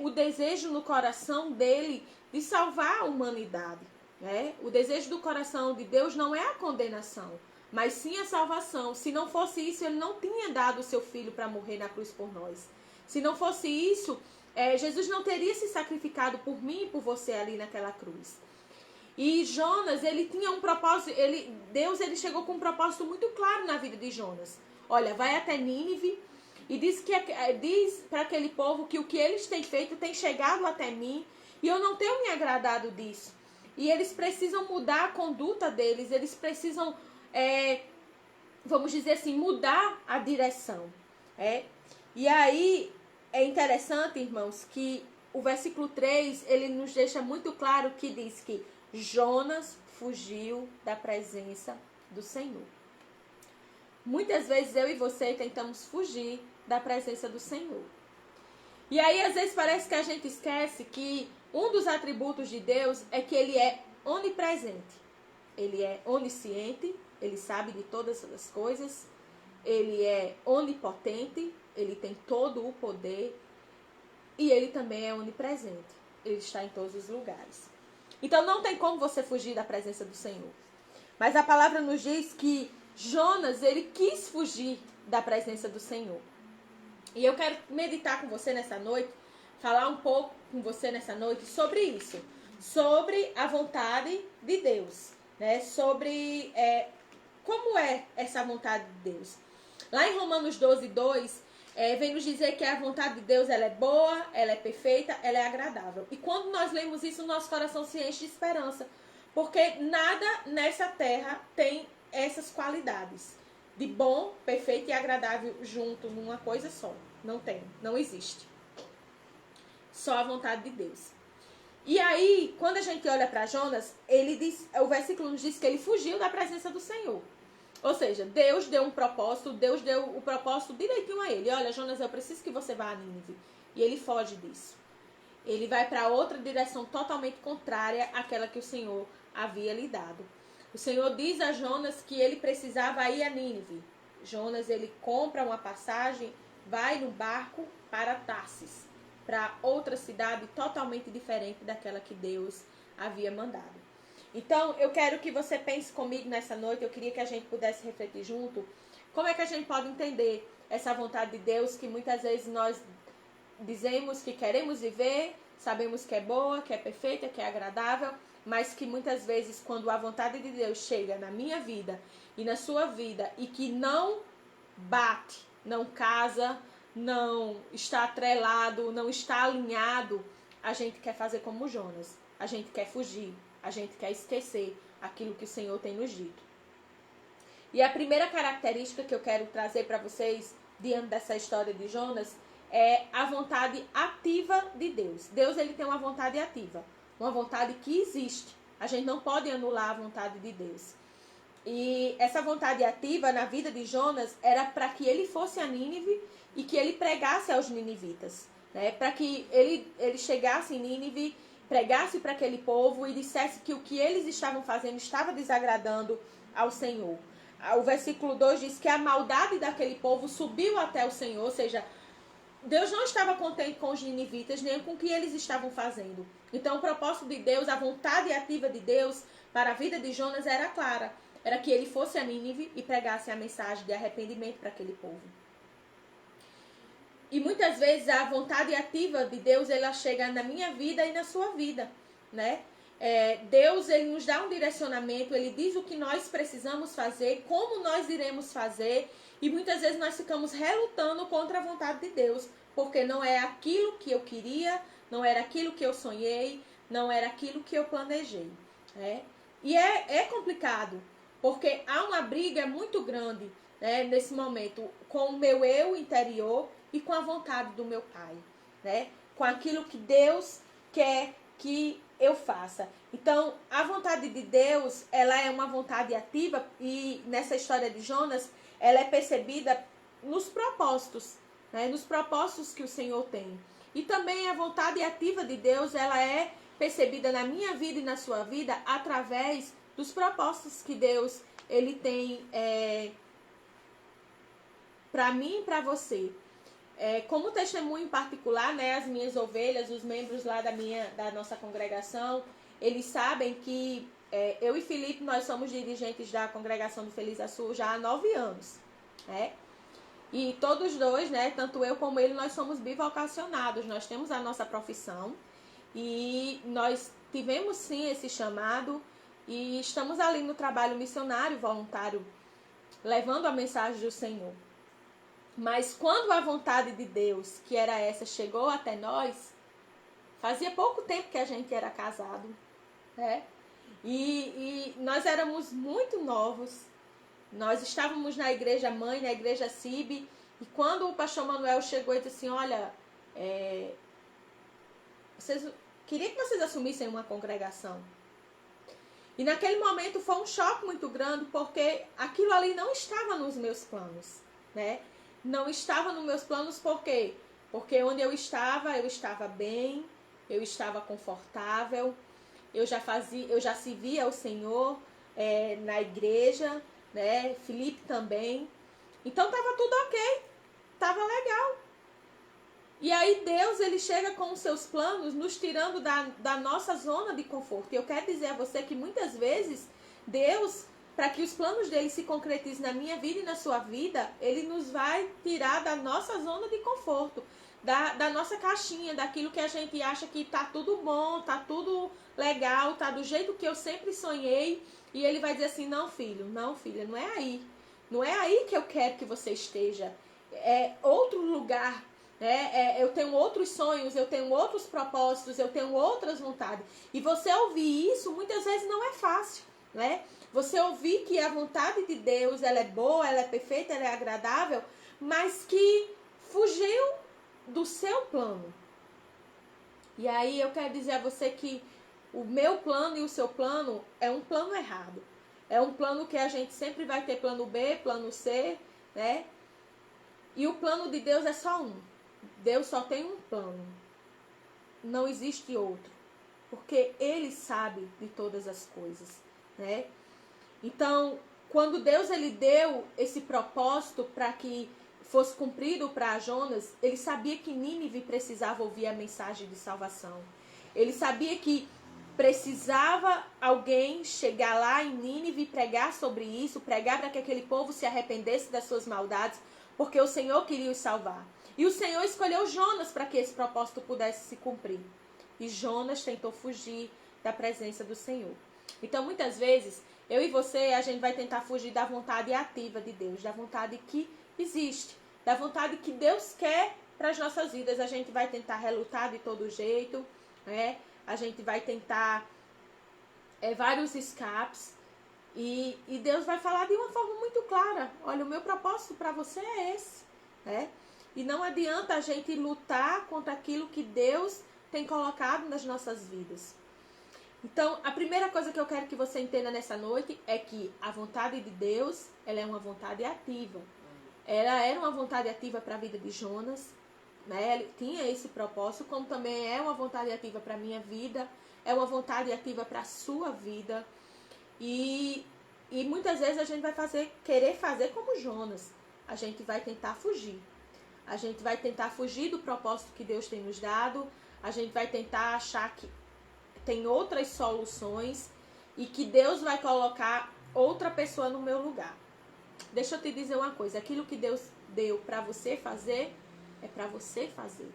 o desejo no coração dele de salvar a humanidade. Né? O desejo do coração de Deus não é a condenação, mas sim a salvação. Se não fosse isso, ele não tinha dado o seu filho para morrer na cruz por nós. Se não fosse isso, Jesus não teria se sacrificado por mim e por você ali naquela cruz. E Jonas, ele tinha um propósito, Deus ele chegou com um propósito muito claro na vida de Jonas. Olha, vai até Nínive e diz para aquele povo que o que eles têm feito tem chegado até mim e eu não tenho me agradado disso. E eles precisam mudar a conduta deles, eles precisam, vamos dizer assim, mudar a direção. E aí é interessante, irmãos, que o versículo 3, ele nos deixa muito claro que diz que Jonas fugiu da presença do Senhor. Muitas vezes eu e você tentamos fugir da presença do Senhor. E aí às vezes parece que a gente esquece que um dos atributos de Deus é que ele é onipresente. Ele é onisciente, ele sabe de todas as coisas, ele é onipotente, ele tem todo o poder e ele também é onipresente. Ele está em todos os lugares. Então não tem como você fugir da presença do Senhor. Mas a palavra nos diz que Jonas, ele quis fugir da presença do Senhor. E eu quero meditar com você nessa noite, falar um pouco com você nessa noite sobre isso. Sobre a vontade de Deus. Né? Sobre como é essa vontade de Deus. Lá em Romanos 12:2, vem nos dizer que a vontade de Deus ela é boa, ela é perfeita, ela é agradável. E quando nós lemos isso, o nosso coração se enche de esperança. Porque nada nessa terra tem essas qualidades. De bom, perfeito e agradável junto numa coisa só. Não tem, não existe. Só a vontade de Deus. E aí, quando a gente olha para Jonas, o versículo nos diz que ele fugiu da presença do Senhor. Ou seja, Deus deu um propósito, Deus deu o propósito direitinho a ele. Olha, Jonas, eu preciso que você vá a Nínive. E ele foge disso. Ele vai para outra direção totalmente contrária àquela que o Senhor havia lhe dado. O Senhor diz a Jonas que ele precisava ir a Nínive. Jonas, ele compra uma passagem, vai no barco para Tarsis, para outra cidade totalmente diferente daquela que Deus havia mandado. Então, eu quero que você pense comigo nessa noite, eu queria que a gente pudesse refletir junto, como é que a gente pode entender essa vontade de Deus que muitas vezes nós dizemos que queremos viver, sabemos que é boa, que é perfeita, que é agradável, mas que muitas vezes quando a vontade de Deus chega na minha vida e na sua vida e que não bate, não casa, não está atrelado, não está alinhado, a gente quer fazer como Jonas, a gente quer fugir, a gente quer esquecer aquilo que o Senhor tem nos dito. E a primeira característica que eu quero trazer para vocês diante dessa história de Jonas é a vontade ativa de Deus. Deus ele tem uma vontade ativa, uma vontade que existe. A gente não pode anular a vontade de Deus. E essa vontade ativa na vida de Jonas era para que ele fosse a Nínive e que ele pregasse aos ninivitas. Né? Para que ele chegasse em Nínive, pregasse para aquele povo e dissesse que o que eles estavam fazendo estava desagradando ao Senhor. O versículo 2 diz que a maldade daquele povo subiu até o Senhor, ou seja, Deus não estava contente com os ninivitas, nem com o que eles estavam fazendo. Então, o propósito de Deus, a vontade ativa de Deus para a vida de Jonas era clara. Era que ele fosse a Nínive e pregasse a mensagem de arrependimento para aquele povo. E muitas vezes a vontade ativa de Deus, ela chega na minha vida e na sua vida, né? Deus, ele nos dá um direcionamento, ele diz o que nós precisamos fazer, como nós iremos fazer, e muitas vezes nós ficamos relutando contra a vontade de Deus, porque não é aquilo que eu queria, não era aquilo que eu sonhei, não era aquilo que eu planejei, né? E é complicado, porque há uma briga muito grande, né, nesse momento, com o meu eu interior e com a vontade do meu Pai, né? Com aquilo que Deus quer que eu faça. Então, a vontade de Deus, ela é uma vontade ativa, e nessa história de Jonas, ela é percebida nos propósitos, né? Nos propósitos que o Senhor tem. E também a vontade ativa de Deus, ela é percebida na minha vida e na sua vida através dos propósitos que Deus, ele tem para mim e para você. Como testemunho em particular, né, as minhas ovelhas, os membros lá da nossa congregação, eles sabem que eu e Felipe, nós somos dirigentes da congregação do Feliz Açul já há 9 anos, né? E todos dois, né, tanto eu como ele, nós somos bivocacionados, nós temos a nossa profissão e nós tivemos sim esse chamado e estamos ali no trabalho missionário voluntário, levando a mensagem do Senhor. Mas quando a vontade de Deus, que era essa, chegou até nós, fazia pouco tempo que a gente era casado, né? E nós éramos muito novos. Nós estávamos na igreja mãe, na igreja CIB, e quando o pastor Manuel chegou e disse assim, olha, queria que vocês assumissem uma congregação. E naquele momento foi um choque muito grande, porque aquilo ali não estava nos meus planos, né? Não estava nos meus planos, por quê? Porque onde eu estava bem, eu estava confortável, eu já servia ao Senhor na igreja, né? Felipe também. Então estava tudo ok, estava legal. E aí Deus, ele chega com os seus planos, nos tirando da nossa zona de conforto. E eu quero dizer a você que muitas vezes Deus, para que os planos dele se concretizem na minha vida e na sua vida, ele nos vai tirar da nossa zona de conforto, da nossa caixinha, daquilo que a gente acha que tá tudo bom, tá tudo legal, tá do jeito que eu sempre sonhei, e ele vai dizer assim, não filho, não filha, não é aí. Não é aí que eu quero que você esteja. É outro lugar. Eu tenho outros sonhos, eu tenho outros propósitos, eu tenho outras vontades. E você ouvir isso muitas vezes não é fácil, né? Você ouvir que a vontade de Deus, ela é boa, ela é perfeita, ela é agradável, mas que fugiu do seu plano. E aí eu quero dizer a você que o meu plano e o seu plano é um plano errado. É um plano que a gente sempre vai ter plano B, plano C, né? E o plano de Deus é só um. Deus só tem um plano. Não existe outro. Porque Ele sabe de todas as coisas, né? Então, quando Deus, ele deu esse propósito para que fosse cumprido para Jonas, ele sabia que Nínive precisava ouvir a mensagem de salvação. Ele sabia que precisava alguém chegar lá em Nínive e pregar sobre isso, pregar para que aquele povo se arrependesse das suas maldades, porque o Senhor queria os salvar. E o Senhor escolheu Jonas para que esse propósito pudesse se cumprir. E Jonas tentou fugir da presença do Senhor. Então, muitas vezes, eu e você, a gente vai tentar fugir da vontade ativa de Deus, da vontade que existe, da vontade que Deus quer para as nossas vidas. A gente vai tentar relutar de todo jeito, né? A gente vai tentar vários escapes. E Deus vai falar de uma forma muito clara. Olha, o meu propósito para você é esse, né? E não adianta a gente lutar contra aquilo que Deus tem colocado nas nossas vidas. Então, a primeira coisa que eu quero que você entenda nessa noite é que a vontade de Deus, ela é uma vontade ativa. Ela era uma vontade ativa para a vida de Jonas, né? Ele tinha esse propósito, como também é uma vontade ativa para a minha vida, é uma vontade ativa para a sua vida. E muitas vezes a gente vai querer fazer como Jonas. A gente vai tentar fugir. a gente vai tentar fugir do propósito que Deus tem nos dado, a gente vai tentar achar que tem outras soluções e que Deus vai colocar outra pessoa no meu lugar. Deixa eu te dizer uma coisa, aquilo que Deus deu para você fazer, é para você fazer.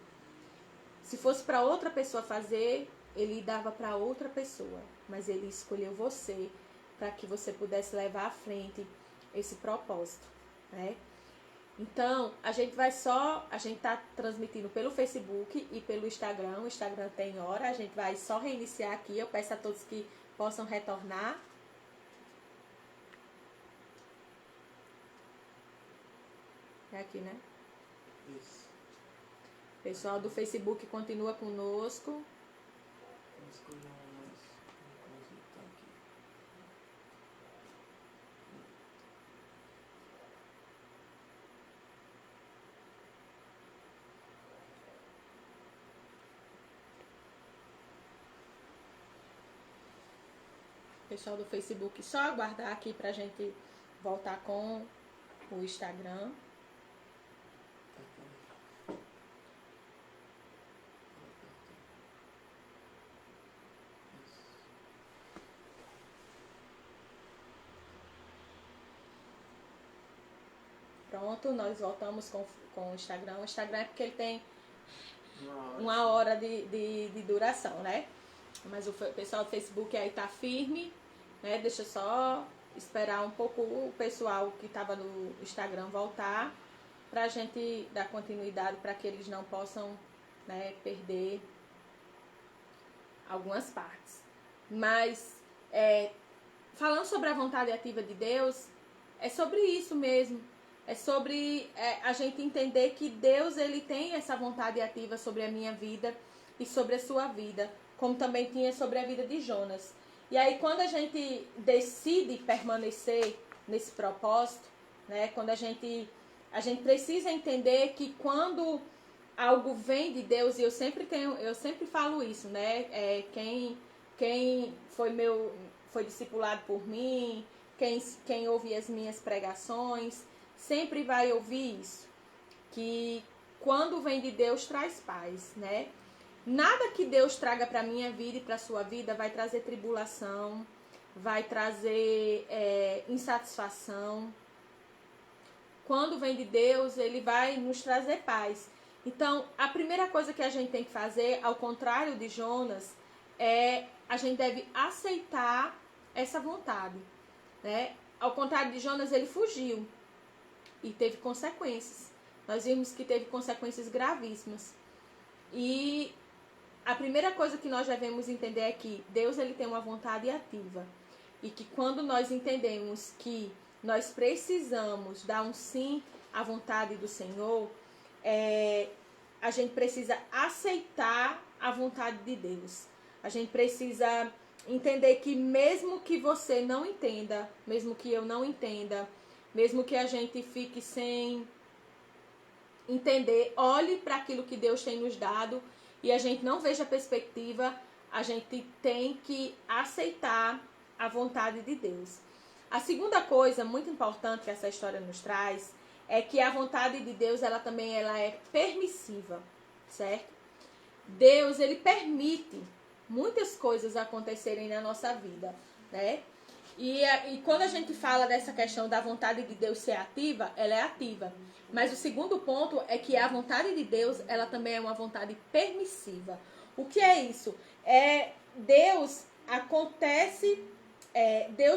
Se fosse para outra pessoa fazer, Ele dava para outra pessoa, mas Ele escolheu você para que você pudesse levar à frente esse propósito, né? Então, a gente tá transmitindo pelo Facebook e pelo Instagram. O Instagram tem hora, a gente vai só reiniciar aqui. Eu peço a todos que possam retornar. É aqui, né? Isso. Pessoal do Facebook continua conosco. Vamos escolher umas tá aqui. Pessoal do Facebook, só aguardar aqui pra gente voltar com o Instagram. Pronto, nós voltamos com o Instagram. O Instagram é porque ele tem uma hora de duração, né? Mas o pessoal do Facebook aí tá firme, né? Deixa eu só esperar um pouco o pessoal que estava no Instagram voltar pra gente dar continuidade para que eles não possam, né, perder algumas partes. Mas falando sobre a vontade ativa de Deus, é sobre isso mesmo. É sobre a gente entender que Deus, ele tem essa vontade ativa sobre a minha vida e sobre a sua vida, como também tinha sobre a vida de Jonas. E aí, quando a gente decide permanecer nesse propósito, né, quando a gente precisa entender que quando algo vem de Deus, e eu sempre falo isso, né? Quem foi discipulado por mim, quem ouve as minhas pregações, sempre vai ouvir isso, que quando vem de Deus traz paz, né? Nada que Deus traga para a minha vida e para a sua vida vai trazer tribulação, vai trazer insatisfação. Quando vem de Deus, Ele vai nos trazer paz. Então, a primeira coisa que a gente tem que fazer, ao contrário de Jonas, a gente deve aceitar essa vontade, né? Ao contrário de Jonas, ele fugiu e teve consequências. Nós vimos que teve consequências gravíssimas. E a primeira coisa que nós devemos entender é que Deus, ele tem uma vontade ativa. E que quando nós entendemos que nós precisamos dar um sim à vontade do Senhor, a gente precisa aceitar a vontade de Deus. A gente precisa entender que mesmo que você não entenda, mesmo que eu não entenda, mesmo que a gente fique sem entender, olhe para aquilo que Deus tem nos dado e a gente não veja perspectiva, a gente tem que aceitar a vontade de Deus. A segunda coisa muito importante que essa história nos traz é que a vontade de Deus, ela é permissiva, certo? Deus, ele permite muitas coisas acontecerem na nossa vida, né? E quando a gente fala dessa questão da vontade de Deus ser ativa, ela é ativa. Mas o segundo ponto é que a vontade de Deus, ela também é uma vontade permissiva. O que é isso? Deus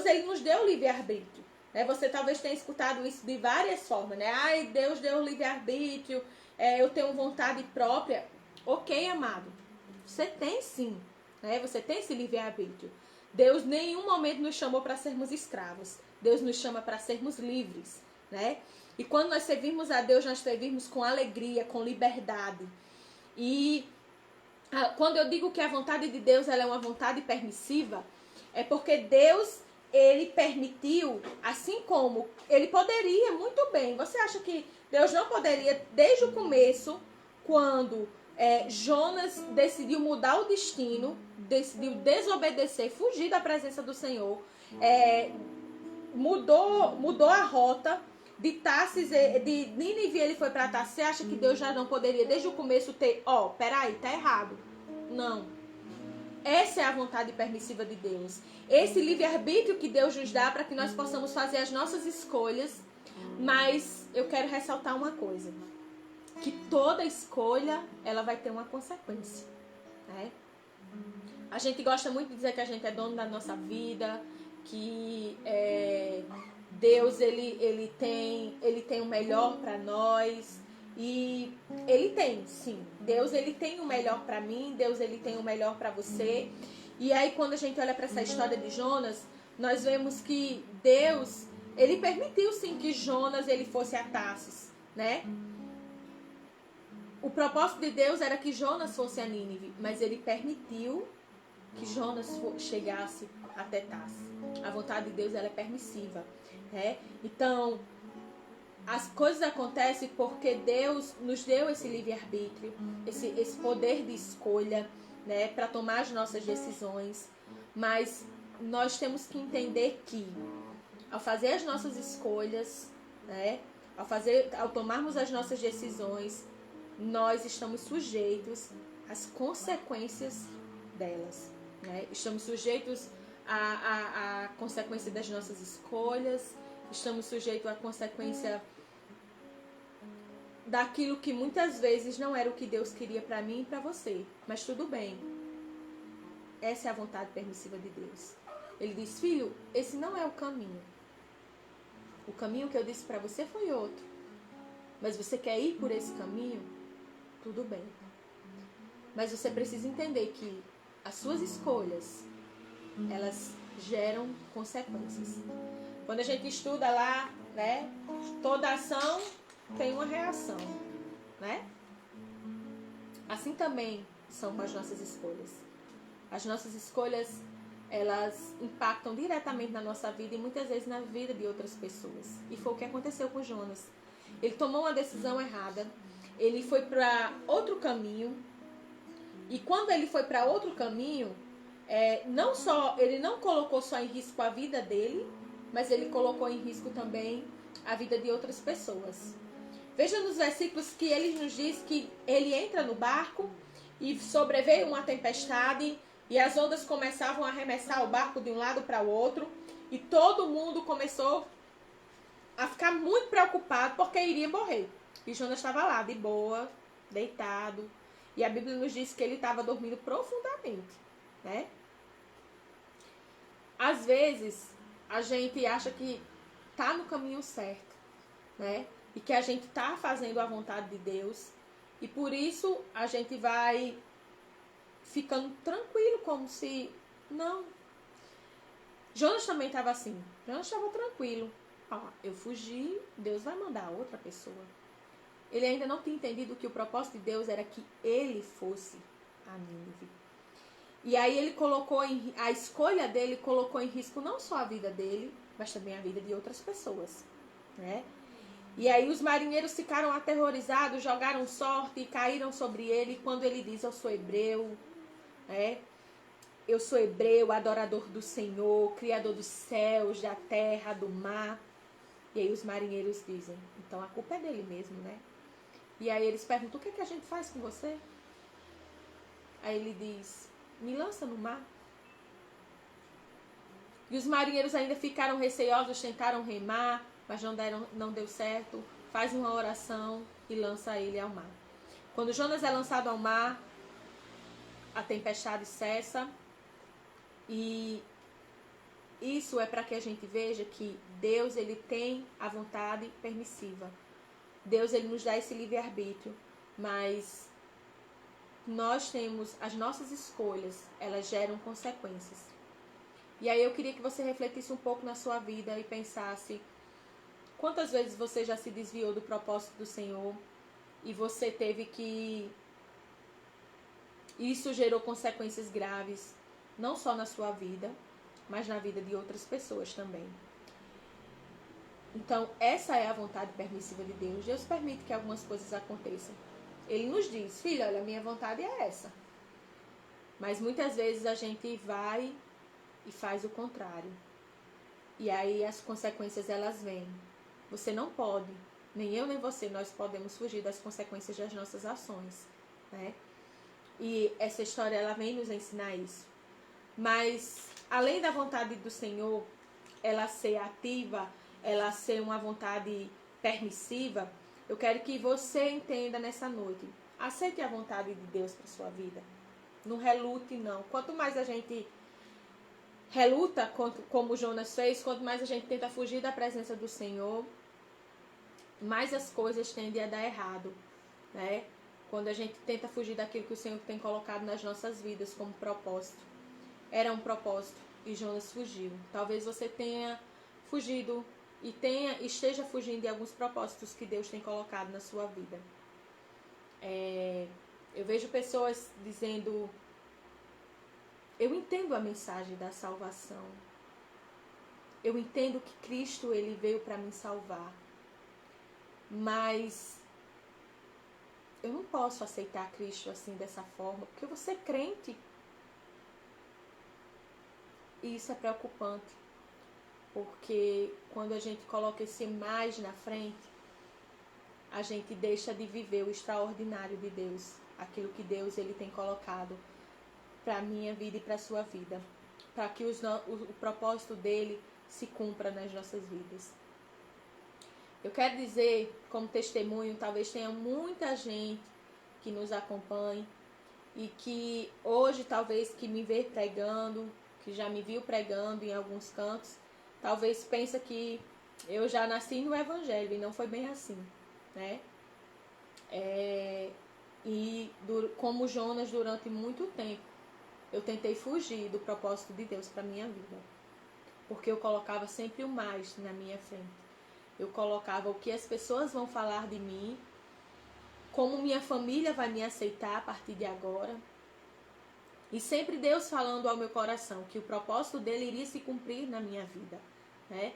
ele nos deu livre-arbítrio. Né? Você talvez tenha escutado isso de várias formas, né? Ai, Deus deu livre-arbítrio, eu tenho vontade própria. Ok, amado. Você tem sim. Né? Você tem esse livre-arbítrio. Deus em nenhum momento nos chamou para sermos escravos. Deus nos chama para sermos livres, né? E quando nós servirmos a Deus, nós servirmos com alegria, com liberdade. E quando eu digo que a vontade de Deus ela é uma vontade permissiva, é porque Deus, ele permitiu, assim como ele poderia muito bem. Você acha que Deus não poderia, desde o começo, quando Jonas decidiu mudar o destino, decidiu desobedecer, fugir da presença do Senhor, mudou a rota, de Nínive ele foi para Tarsis, você acha que Deus já não poderia desde o começo ter, peraí, tá errado. Não. Essa é a vontade permissiva de Deus. Esse livre-arbítrio que Deus nos dá para que nós possamos fazer as nossas escolhas. Mas eu quero ressaltar uma coisa. Que toda escolha, ela vai ter uma consequência. Né? A gente gosta muito de dizer que a gente é dono da nossa vida. Que Deus, ele tem o melhor para nós. E ele tem, sim. Deus, ele tem o melhor para mim. Deus, ele tem o melhor para você. E aí, quando a gente olha para essa história de Jonas, nós vemos que Deus, ele permitiu, sim, que Jonas, ele fosse a Tarsis, né? O propósito de Deus era que Jonas fosse a Nínive, mas ele permitiu que Jonas chegasse até Tarsis. A vontade de Deus, ela é permissiva, né? Então, as coisas acontecem porque Deus nos deu esse livre-arbítrio, esse poder de escolha, né, para tomar as nossas decisões. Mas nós temos que entender que, ao fazer as nossas escolhas, né, ao tomarmos as nossas decisões, nós estamos sujeitos às consequências delas. Né? Estamos sujeitos à consequência das nossas escolhas, estamos sujeitos à consequência daquilo que muitas vezes não era o que Deus queria para mim e para você. Mas tudo bem. Essa é a vontade permissiva de Deus. Ele diz, filho, esse não é o caminho. O caminho que eu disse para você foi outro. Mas você quer ir por esse caminho? Tudo bem. Mas você precisa entender que as suas escolhas, elas geram consequências. Quando a gente estuda lá, né, toda ação tem uma reação, né? Assim também são com as nossas escolhas. As nossas escolhas, elas impactam diretamente na nossa vida e muitas vezes na vida de outras pessoas. E foi o que aconteceu com Jonas. Ele tomou uma decisão errada, ele foi para outro caminho, e quando ele foi para outro caminho, ele não colocou só em risco a vida dele, mas ele colocou em risco também a vida de outras pessoas. Veja nos versículos que ele nos diz que ele entra no barco e sobreveio uma tempestade e as ondas começavam a arremessar o barco de um lado para o outro e todo mundo começou a ficar muito preocupado porque iria morrer. E Jonas estava lá, de boa, deitado. E a Bíblia nos diz que ele estava dormindo profundamente, né? Às vezes, a gente acha que está no caminho certo, né? E que a gente está fazendo a vontade de Deus. E por isso, a gente vai ficando tranquilo, como se... Não. Jonas também estava assim. Jonas estava tranquilo. Eu fugi, Deus vai mandar outra pessoa. Ele ainda não tinha entendido que o propósito de Deus era que ele fosse a Nínive. E aí ele a escolha dele colocou em risco não só a vida dele, mas também a vida de outras pessoas, né? E aí os marinheiros ficaram aterrorizados, jogaram sorte e caíram sobre ele quando ele diz, eu sou hebreu, né? Eu sou hebreu, adorador do Senhor, criador dos céus, da terra, do mar. E aí os marinheiros dizem, então a culpa é dele mesmo, né? E aí eles perguntam, o que a gente faz com você? Aí ele diz, me lança no mar. E os marinheiros ainda ficaram receosos, tentaram remar, mas não deu certo. Faz uma oração e lança ele ao mar. Quando Jonas é lançado ao mar, a tempestade cessa. E isso é para que a gente veja que Deus, ele tem a vontade permissiva. Deus, ele nos dá esse livre-arbítrio, mas nós temos as nossas escolhas, elas geram consequências. E aí eu queria que você refletisse um pouco na sua vida e pensasse quantas vezes você já se desviou do propósito do Senhor e você teve que... Isso gerou consequências graves, não só na sua vida, mas na vida de outras pessoas também. Então, essa é a vontade permissiva de Deus. Deus permite que algumas coisas aconteçam. Ele nos diz, filho, olha, a minha vontade é essa. Mas muitas vezes a gente vai e faz o contrário. E aí as consequências, elas vêm, Você não pode, nem eu nem você, nós podemos fugir das consequências das nossas ações, né? E essa história, ela vem nos ensinar isso. Mas, além da vontade do Senhor, ela ser ativa, ela ser uma vontade permissiva, eu quero que você entenda nessa noite. Aceite a vontade de Deus para sua vida. Não relute, não. Quanto mais a gente reluta, como Jonas fez, quanto mais a gente tenta fugir da presença do Senhor, mais as coisas tendem a dar errado, né? Quando a gente tenta fugir daquilo que o Senhor tem colocado nas nossas vidas como propósito. Era um propósito e Jonas fugiu. Talvez você tenha fugido e esteja fugindo de alguns propósitos que Deus tem colocado na sua vida. Eu vejo pessoas dizendo: eu entendo a mensagem da salvação. Eu entendo que Cristo, ele veio para me salvar. Mas eu não posso aceitar Cristo assim, dessa forma, porque eu vou ser crente. E isso é preocupante, porque quando a gente coloca esse mais na frente, a gente deixa de viver o extraordinário de Deus, aquilo que Deus ele tem colocado para a minha vida e para a sua vida, para que o propósito dele se cumpra nas nossas vidas. Eu quero dizer, como testemunho, talvez tenha muita gente que nos acompanhe e que hoje talvez que me vê pregando, que já me viu pregando em alguns cantos, talvez pensa que eu já nasci no Evangelho e não foi bem assim, né? Como Jonas, durante muito tempo, eu tentei fugir do propósito de Deus para minha vida, porque eu colocava sempre o mais na minha frente. Eu colocava o que as pessoas vão falar de mim, como minha família vai me aceitar a partir de agora. E sempre Deus falando ao meu coração que o propósito dele iria se cumprir na minha vida, né?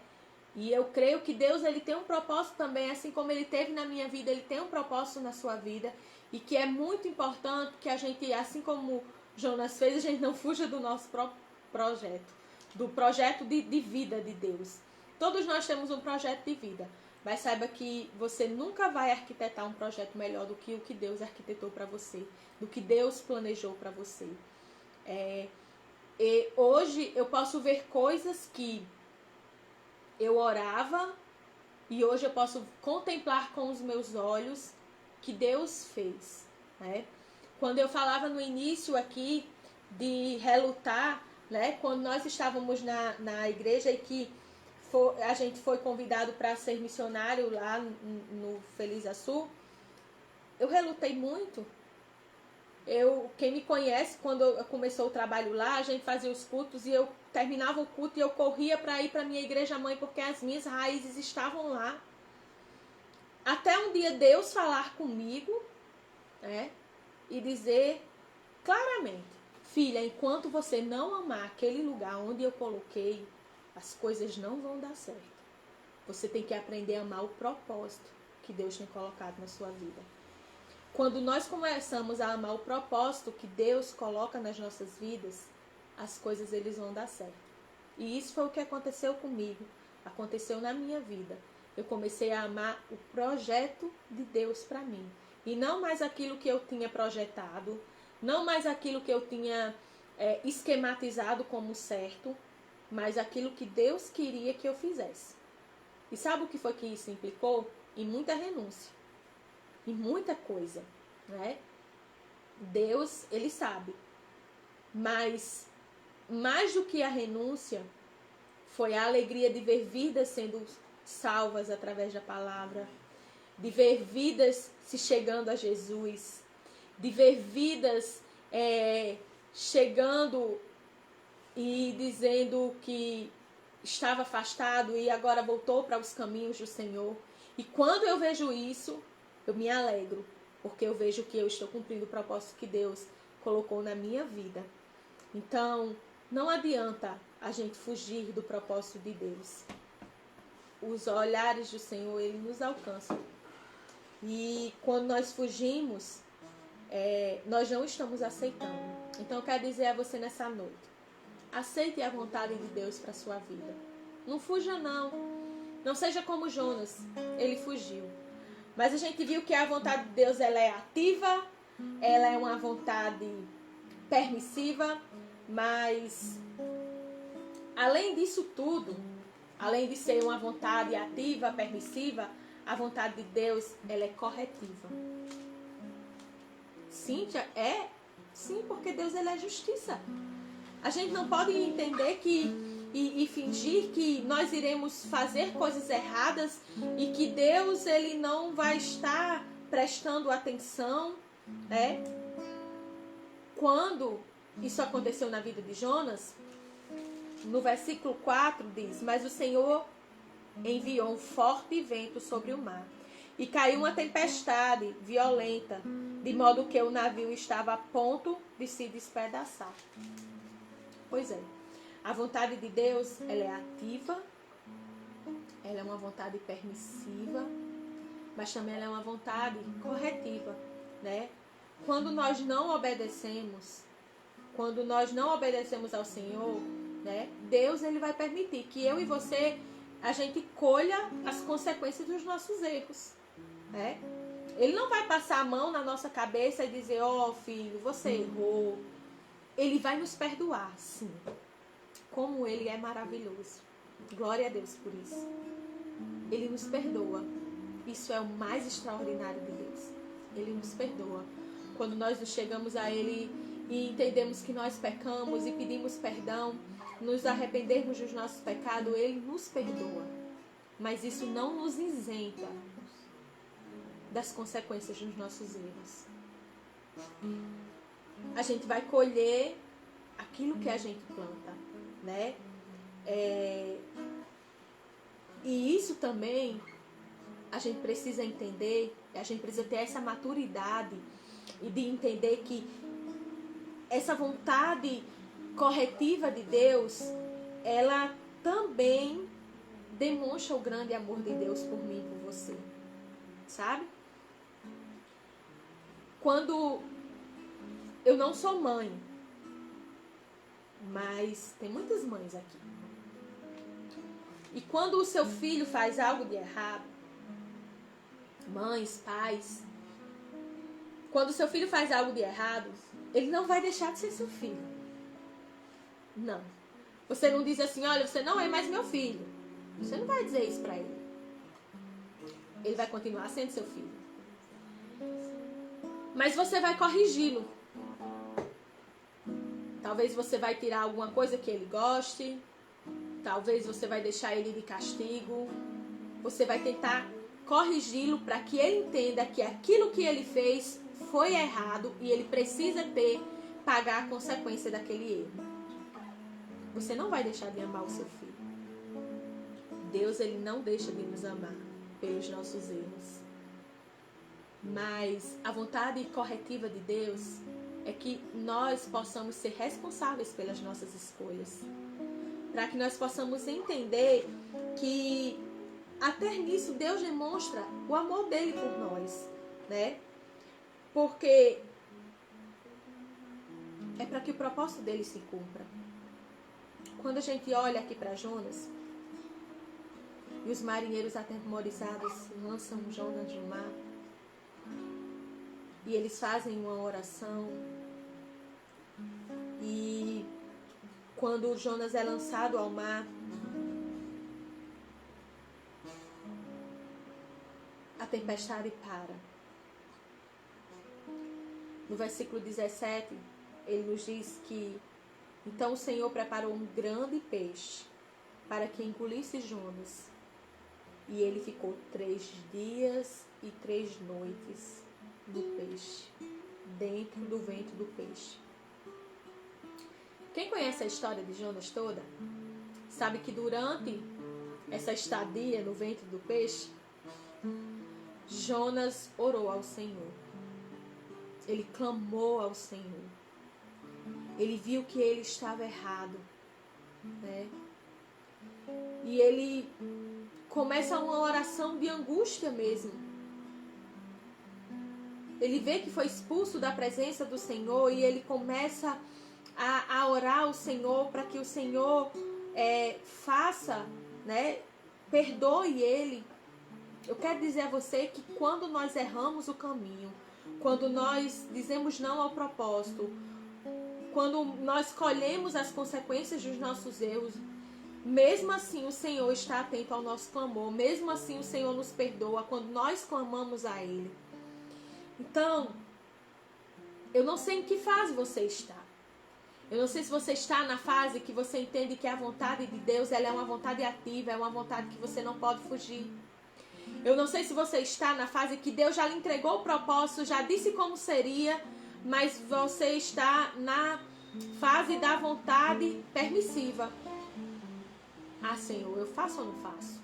E eu creio que Deus, ele tem um propósito também, assim como ele teve na minha vida, ele tem um propósito na sua vida. E que é muito importante que a gente, assim como Jonas fez, a gente não fuja do nosso próprio projeto, do projeto de vida de Deus. Todos nós temos um projeto de vida, mas saiba que você nunca vai arquitetar um projeto melhor do que o que Deus arquitetou para você, do que Deus planejou para você. E hoje eu posso ver coisas que eu orava e hoje eu posso contemplar com os meus olhos que Deus fez, né? Quando eu falava no início aqui de relutar, né? Quando nós estávamos na igreja e que a gente foi convidado para ser missionário lá no Feliz Açu, eu relutei muito. Quem me conhece, quando começou o trabalho lá, a gente fazia os cultos e eu terminava o culto e eu corria para ir para minha igreja mãe, porque as minhas raízes estavam lá. Até um dia Deus falar comigo, né, e dizer claramente: filha, enquanto você não amar aquele lugar onde eu coloquei, as coisas não vão dar certo. Você tem que aprender a amar o propósito que Deus tem colocado na sua vida. Quando nós começamos a amar o propósito que Deus coloca nas nossas vidas, as coisas eles vão dar certo. E isso foi o que aconteceu comigo, aconteceu na minha vida. Eu comecei a amar o projeto de Deus para mim. E não mais aquilo que eu tinha projetado, não mais aquilo que eu tinha esquematizado como certo, mas aquilo que Deus queria que eu fizesse. E sabe o que foi que isso implicou? Em muita renúncia. Em muita coisa, né? Deus, ele sabe. Mas, mais do que a renúncia, foi a alegria de ver vidas sendo salvas através da palavra, de ver vidas se chegando a Jesus, de ver vidas chegando e dizendo que estava afastado e agora voltou para os caminhos do Senhor. E quando eu vejo isso, eu me alegro, porque eu vejo que eu estou cumprindo o propósito que Deus colocou na minha vida. Então, não adianta a gente fugir do propósito de Deus. Os olhares do Senhor, ele nos alcançam. E quando nós fugimos, nós não estamos aceitando. Então, eu quero dizer a você nessa noite: aceite a vontade de Deus para a sua vida. Não fuja, não. Não seja como Jonas, ele fugiu. Mas a gente viu que a vontade de Deus, ela é ativa, ela é uma vontade permissiva, mas além disso tudo, além de ser uma vontade ativa, permissiva, a vontade de Deus, ela é corretiva. Cíntia, sim, porque Deus, ele é justiça. A gente não pode entender e fingir que nós iremos fazer coisas erradas e que Deus, ele não vai estar prestando atenção, né? Quando isso aconteceu na vida de Jonas, no versículo 4 diz: mas o Senhor enviou um forte vento sobre o mar, e caiu uma tempestade violenta, de modo que o navio estava a ponto de se despedaçar. Pois é, a vontade de Deus, ela é ativa, ela é uma vontade permissiva, mas também ela é uma vontade corretiva, né? Quando nós não obedecemos ao Senhor, né? Deus, ele vai permitir que eu e você, a gente colha as consequências dos nossos erros, né? Ele não vai passar a mão na nossa cabeça e dizer: ó, filho, você errou. Ele vai nos perdoar, sim. Como ele é maravilhoso. Glória a Deus por isso. Ele nos perdoa. Isso é o mais extraordinário de Deus. Ele nos perdoa. Quando nós chegamos a ele e entendemos que nós pecamos e pedimos perdão, nos arrependermos dos nossos pecados, ele nos perdoa. Mas isso não nos isenta das consequências dos nossos erros. A gente vai colher aquilo que a gente planta, né? E isso também a gente precisa entender, a gente precisa ter essa maturidade e de entender que essa vontade corretiva de Deus, ela também demonstra o grande amor de Deus por mim e por você, sabe? Quando eu não sou mãe, mas tem muitas mães aqui. E quando o seu filho faz algo de errado, mães, pais, quando o seu filho faz algo de errado, ele não vai deixar de ser seu filho. Não. Você não diz assim: olha, você não é mais meu filho. Você não vai dizer isso para ele. Ele vai continuar sendo seu filho. Mas você vai corrigi-lo. Talvez você vai tirar alguma coisa que ele goste. Talvez você vai deixar ele de castigo. Você vai tentar corrigi-lo para que ele entenda que aquilo que ele fez foi errado e ele precisa pagar a consequência daquele erro. Você não vai deixar de amar o seu filho. Deus, ele não deixa de nos amar pelos nossos erros. Mas a vontade corretiva de Deus é que nós possamos ser responsáveis pelas nossas escolhas. Para que nós possamos entender que até nisso Deus demonstra o amor dele por nós, né? Porque é para que o propósito dele se cumpra. Quando a gente olha aqui para Jonas, e os marinheiros atemorizados lançam Jonas no mar, e eles fazem uma oração, e quando Jonas é lançado ao mar, a tempestade para. No versículo 17, ele nos diz que então o Senhor preparou um grande peixe para que engolisse Jonas. E ele ficou 3 dias e 3 noites no peixe, dentro do ventre do peixe. Quem conhece a história de Jonas toda, sabe que durante essa estadia no ventre do peixe, Jonas orou ao Senhor. Ele clamou ao Senhor. Ele viu que ele estava errado, né? E ele começa uma oração de angústia mesmo. Ele vê que foi expulso da presença do Senhor e ele começa a orar ao Senhor para que o Senhor faça, né, perdoe ele. Eu quero dizer a você que quando nós erramos o caminho, quando nós dizemos não ao propósito, quando nós colhemos as consequências dos nossos erros, mesmo assim o Senhor está atento ao nosso clamor, mesmo assim o Senhor nos perdoa quando nós clamamos a Ele. Então, eu não sei em que fase você está. Eu não sei se você está na fase que você entende que a vontade de Deus, ela é uma vontade ativa, é uma vontade que você não pode fugir. Eu não sei se você está na fase que Deus já lhe entregou o propósito, já disse como seria, mas você está na fase da vontade permissiva. Ah, Senhor, eu faço ou não faço?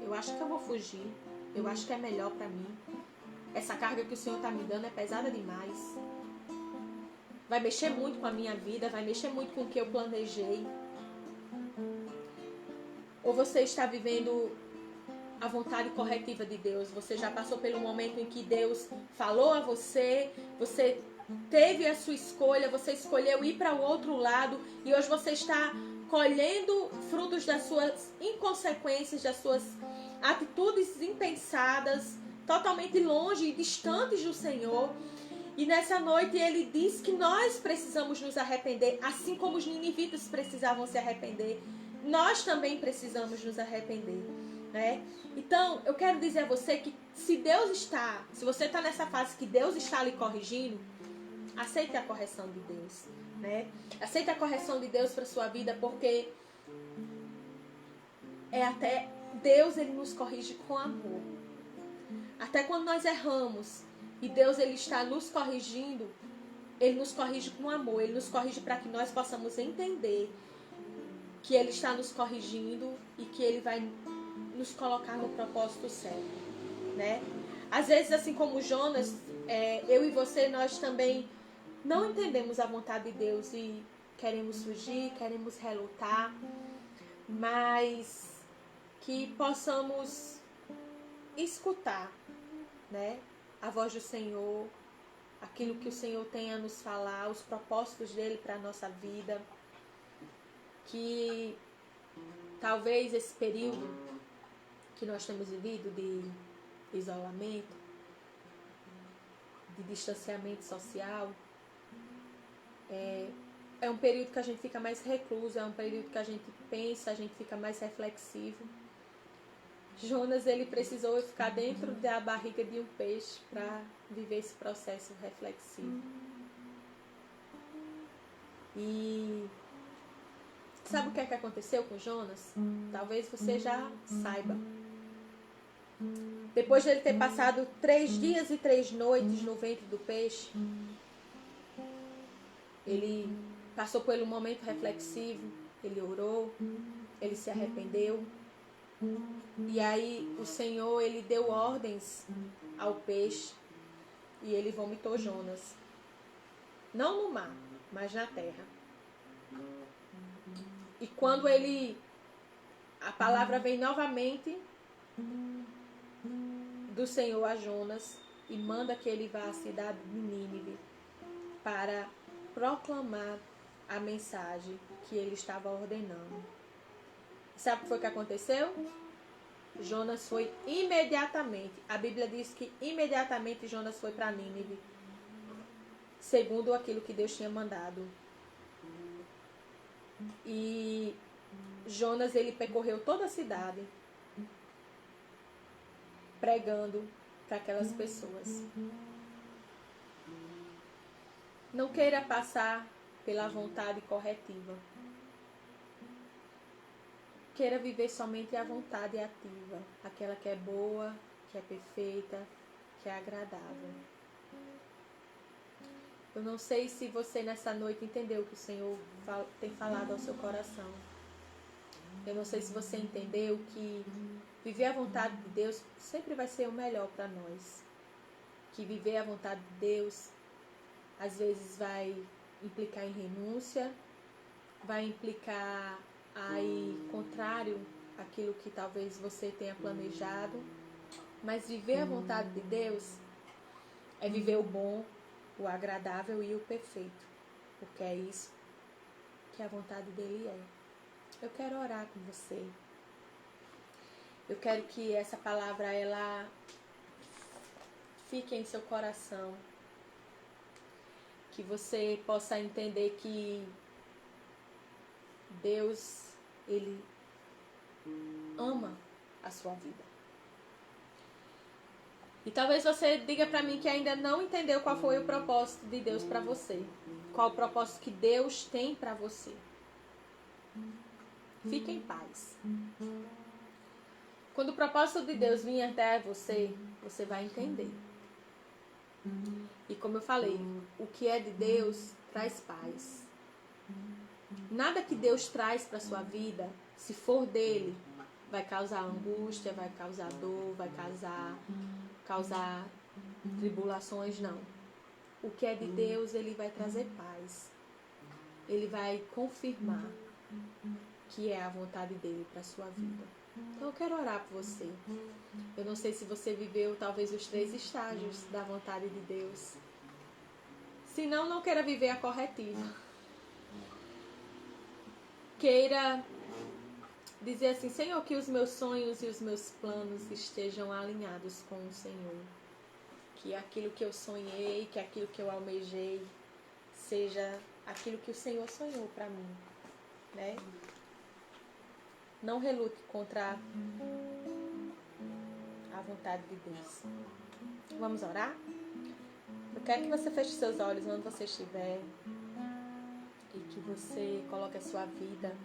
Eu acho que eu vou fugir. Eu acho que é melhor para mim. Essa carga que o Senhor está me dando é pesada demais. Vai mexer muito com a minha vida, vai mexer muito com o que eu planejei. Ou você está vivendo a vontade corretiva de Deus? Você já passou pelo momento em que Deus falou a você, você teve a sua escolha, você escolheu ir para o outro lado e hoje você está colhendo frutos das suas inconsequências, das suas atitudes impensadas, totalmente longe e distantes do Senhor. E nessa noite ele diz que nós precisamos nos arrepender, assim como os ninivitas precisavam se arrepender. Nós também precisamos nos arrepender, né? Então, eu quero dizer a você que se você está nessa fase que Deus está lhe corrigindo, aceite a correção de Deus, né? Aceite a correção de Deus para sua vida, porque até Deus, ele nos corrige com amor. Até quando nós erramos e Deus, ele está nos corrigindo, ele nos corrige com amor, ele nos corrige para que nós possamos entender que ele está nos corrigindo e que ele vai nos colocar no propósito certo, né? Às vezes, assim como Jonas, eu e você, nós também não entendemos a vontade de Deus e queremos fugir, queremos relutar, mas que possamos escutar, né, a voz do Senhor, aquilo que o Senhor tem a nos falar, os propósitos dele para a nossa vida, que talvez esse período que nós temos vivido de isolamento, de distanciamento social, é um período que a gente fica mais recluso, é um período que a gente pensa, a gente fica mais reflexivo. Jonas, ele precisou ficar dentro da barriga de um peixe para viver esse processo reflexivo. E sabe o que é que aconteceu com Jonas? Talvez você já saiba. Depois de ele ter passado 3 dias e 3 noites no ventre do peixe, ele passou por um momento reflexivo, ele orou, ele se arrependeu. E aí o Senhor, ele deu ordens ao peixe e ele vomitou Jonas. Não no mar, mas na terra. E quando a palavra vem novamente do Senhor a Jonas e manda que ele vá à cidade de Nínive para proclamar a mensagem que ele estava ordenando. Sabe o que foi que aconteceu? Jonas foi imediatamente. A Bíblia diz que imediatamente Jonas foi para Nínive, segundo aquilo que Deus tinha mandado. E Jonas, ele percorreu toda a cidade, pregando para aquelas pessoas. Não queira passar pela vontade corretiva. Queira viver somente a vontade ativa, aquela que é boa, que é perfeita, que é agradável. Eu não sei se você nessa noite entendeu o que o Senhor tem falado ao seu coração. Eu não sei se você entendeu que viver a vontade de Deus sempre vai ser o melhor para nós. Que viver a vontade de Deus às vezes vai implicar em renúncia, vai implicar aí contrário àquilo que talvez você tenha planejado, mas viver a vontade de Deus é viver o bom, o agradável e o perfeito, porque é isso que a vontade dele é. Eu quero orar com você. Eu quero que essa palavra ela fique em seu coração. Que você possa entender que Deus, Ele ama a sua vida. E talvez você diga para mim que ainda não entendeu qual foi o propósito de Deus para você. Qual o propósito que Deus tem para você. Fique em paz. Quando o propósito de Deus vir até você, você vai entender. E como eu falei, o que é de Deus traz paz. Nada que Deus traz para sua vida, se for dele, vai causar angústia, vai causar dor, vai causar tribulações, não. O que é de Deus, ele vai trazer paz. Ele vai confirmar que é a vontade dele para sua vida. Então eu quero orar por você. Eu não sei se você viveu talvez os 3 estágios da vontade de Deus. Se não, não queira viver a corretiva. Queira dizer assim, Senhor, que os meus sonhos e os meus planos estejam alinhados com o Senhor. Que aquilo que eu sonhei, que aquilo que eu almejei, seja aquilo que o Senhor sonhou para mim, né? Não relute contra a vontade de Deus. Vamos orar? Eu quero que você feche seus olhos onde você estiver e que você coloque a sua vida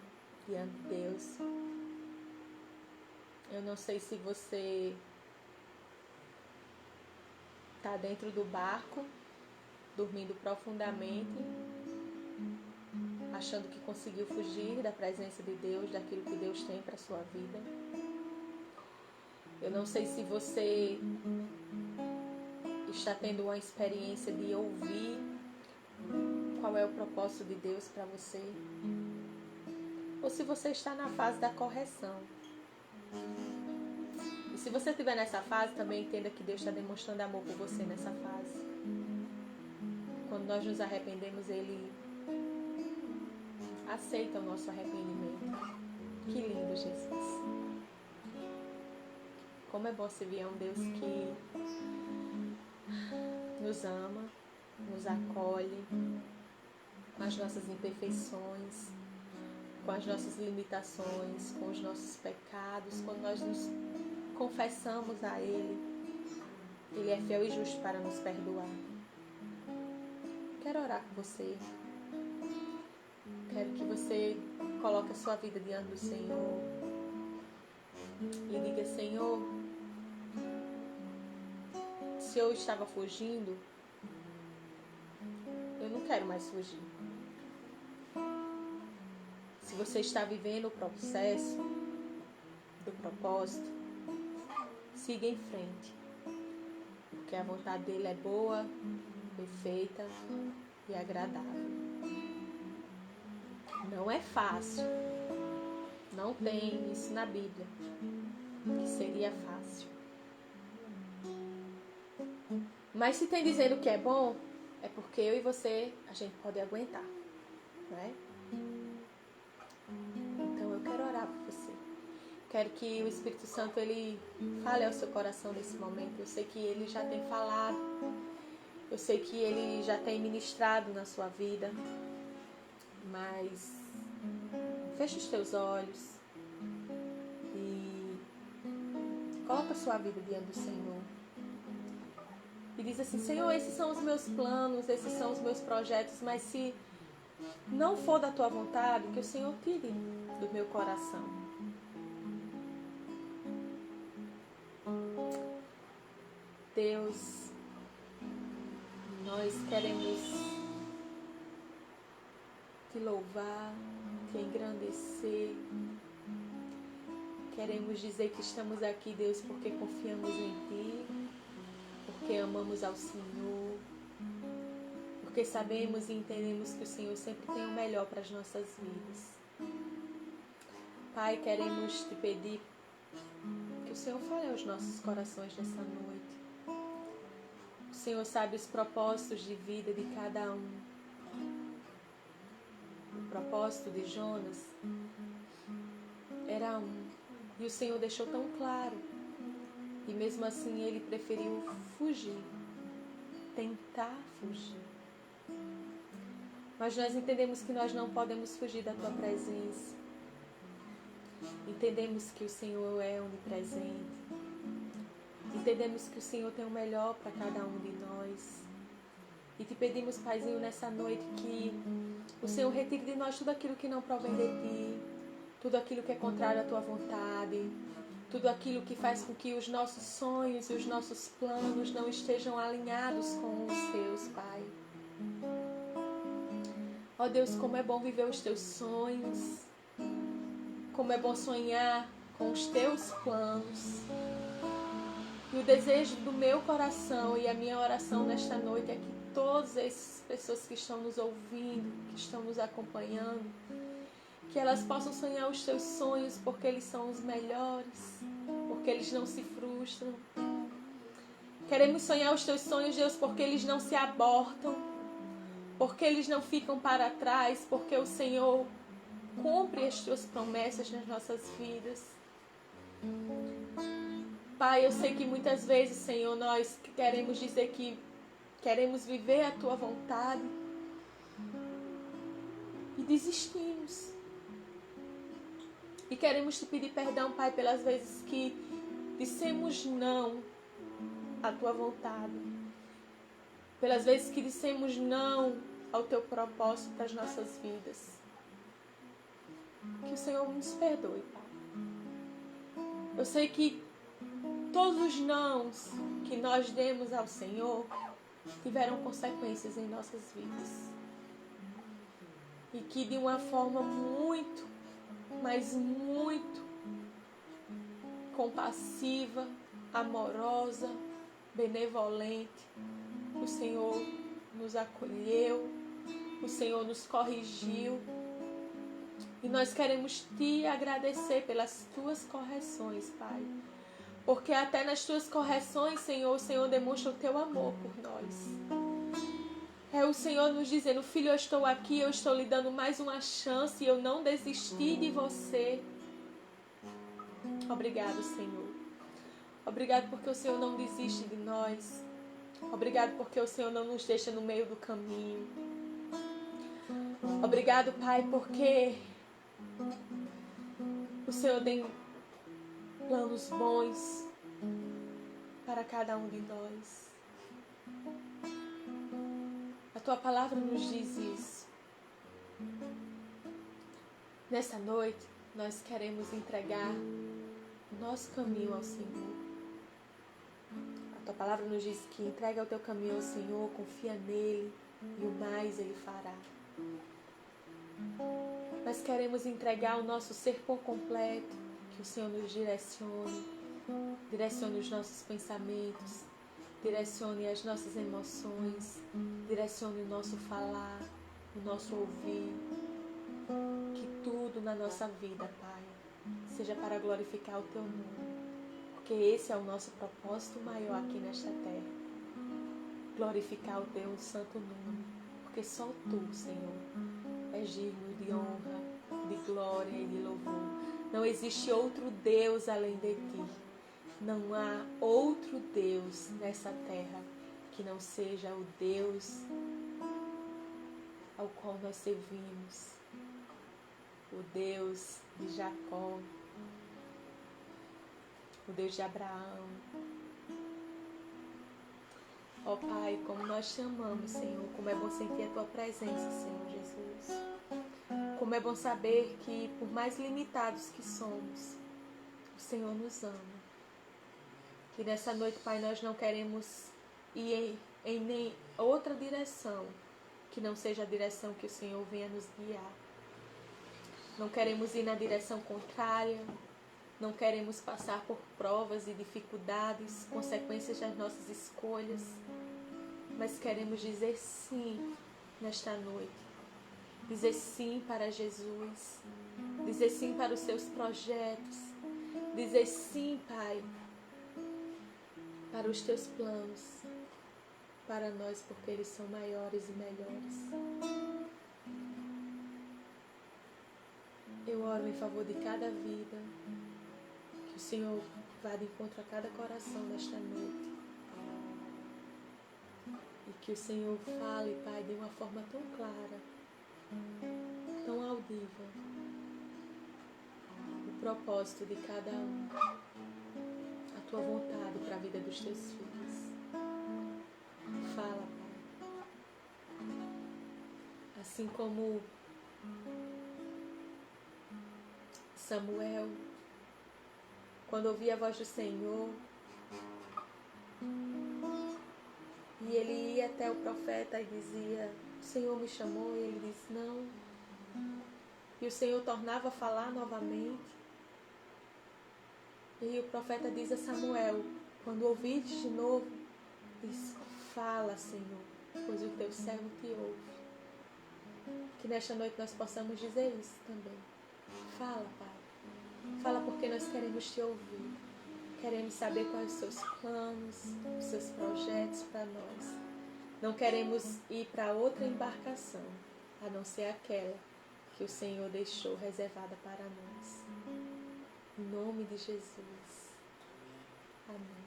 diante de Deus. Eu não sei se você está dentro do barco, dormindo profundamente, achando que conseguiu fugir da presença de Deus, daquilo que Deus tem para a sua vida. Eu não sei se você está tendo uma experiência de ouvir qual é o propósito de Deus para você, ou se você está na fase da correção. E se você estiver nessa fase, também entenda que Deus está demonstrando amor por você nessa fase. Quando nós nos arrependemos, Ele aceita o nosso arrependimento. Que lindo, Jesus. Como é bom servir a um Deus que nos ama, nos acolhe, com as nossas imperfeições, com as nossas limitações, com os nossos pecados. Quando nós nos confessamos a Ele, Ele é fiel e justo para nos perdoar. Quero orar com você. Quero que você coloque a sua vida diante do Senhor e diga, Senhor, se eu estava fugindo, eu não quero mais fugir. Se você está vivendo o processo do propósito, siga em frente, porque a vontade dele é boa, perfeita e agradável. Não é fácil, não tem isso na Bíblia, que seria fácil. Mas se tem dizendo que é bom, é porque eu e você, a gente pode aguentar, não é? Então eu quero orar por você. Quero que o Espírito Santo, ele fale ao seu coração nesse momento. Eu sei que ele já tem falado, eu sei que ele já tem ministrado na sua vida, mas fecha os teus olhos e coloca a sua vida diante do Senhor. E diz assim, Senhor, esses são os meus planos, esses são os meus projetos, mas se não for da tua vontade, que o Senhor tire do meu coração. Deus, nós queremos te louvar, te engrandecer. Queremos dizer que estamos aqui, Deus, porque confiamos em Ti, porque amamos ao Senhor, porque sabemos e entendemos que o Senhor sempre tem o melhor para as nossas vidas. Pai, queremos te pedir que o Senhor fale aos nossos corações nessa noite. O Senhor sabe os propósitos de vida de cada um. O propósito de Jonas era um, E o Senhor deixou tão claro. E mesmo assim ele preferiu fugir. Tentar fugir. Mas nós entendemos que nós não podemos fugir da tua presença. Entendemos que o Senhor é onipresente. Entendemos que o Senhor tem o melhor para cada um de nós. E te pedimos, Paizinho, nessa noite que o Senhor retire de nós tudo aquilo que não provém de ti, tudo aquilo que é contrário à tua vontade, tudo aquilo que faz com que os nossos sonhos e os nossos planos não estejam alinhados com os teus, Pai. Ó Deus, como é bom viver os teus sonhos, como é bom sonhar com os teus planos. E o desejo do meu coração e a minha oração nesta noite é que todas essas pessoas que estão nos ouvindo, que estão nos acompanhando, que elas possam sonhar os teus sonhos porque eles são os melhores, porque eles não se frustram. Queremos sonhar os teus sonhos, Deus, porque eles não se abortam, porque eles não ficam para trás, porque o Senhor cumpre as tuas promessas nas nossas vidas. Pai, eu sei que muitas vezes, Senhor, nós queremos dizer que queremos viver a tua vontade e desistimos. E queremos te pedir perdão, Pai, pelas vezes que dissemos não à tua vontade. Pelas vezes que dissemos não ao teu propósito das nossas vidas. Que o Senhor nos perdoe, Pai. Eu sei que todos os nãos que nós demos ao Senhor tiveram consequências em nossas vidas. E que de uma forma muito, mas muito compassiva, amorosa, benevolente, o Senhor nos acolheu, o Senhor nos corrigiu. E nós queremos te agradecer pelas tuas correções, Pai. Porque até nas tuas correções, Senhor, o Senhor demonstra o teu amor por nós. É o Senhor nos dizendo, filho, eu estou aqui, eu estou lhe dando mais uma chance e eu não desisti de você. Obrigado, Senhor. Obrigado porque o Senhor não desiste de nós. Obrigado porque o Senhor não nos deixa no meio do caminho. Obrigado, Pai, porque o Senhor tem planos bons para cada um de nós. A tua palavra nos diz isso. Nessa noite, nós queremos entregar o nosso caminho ao Senhor. A tua palavra nos diz que entrega o teu caminho ao Senhor, confia nele e o mais ele fará. Nós queremos entregar o nosso ser por completo, que o Senhor nos direcione os nossos pensamentos, direcione as nossas emoções, direcione o nosso falar, o nosso ouvir, que tudo na nossa vida, Pai, seja para glorificar o teu nome, porque esse é o nosso propósito maior aqui nesta terra, glorificar o teu santo nome, porque só tu, Senhor, és digno de honra, de glória e de louvor. Não existe outro Deus além de ti. Não há outro Deus nessa terra que não seja o Deus ao qual nós servimos. O Deus de Jacó, o Deus de Abraão. Ó Pai, como nós te amamos, Senhor, como é bom sentir a tua presença, Senhor Jesus. Como é bom saber que, por mais limitados que somos, o Senhor nos ama. Que nessa noite, Pai, nós não queremos ir em nem outra direção que não seja a direção que o Senhor venha nos guiar. Não queremos ir na direção contrária, não queremos passar por provas e dificuldades, consequências das nossas escolhas, mas queremos dizer sim nesta noite. Dizer sim para Jesus, dizer sim para os seus projetos, dizer sim, Pai, para os teus planos, para nós, porque eles são maiores e melhores. Eu oro em favor de cada vida, Que o Senhor vá de encontro a cada coração nesta noite. E que o Senhor fale, Pai, de uma forma tão clara, tão audível, o propósito de cada um, a tua vontade para a vida dos teus filhos. Fala, Pai. Assim como Samuel, quando ouvia a voz do Senhor, e ele ia até o profeta e dizia: o Senhor me chamou, e ele disse: não. E o Senhor tornava a falar novamente. E o profeta diz a Samuel, quando ouvires de novo, diz: fala, Senhor, pois o teu servo te ouve. Que nesta noite nós possamos dizer isso também. Fala, Pai. Fala, porque nós queremos te ouvir. Queremos saber quais os seus planos, os seus projetos para nós. Não queremos ir para outra embarcação, a não ser aquela que o Senhor deixou reservada para nós. Em nome de Jesus. Amém.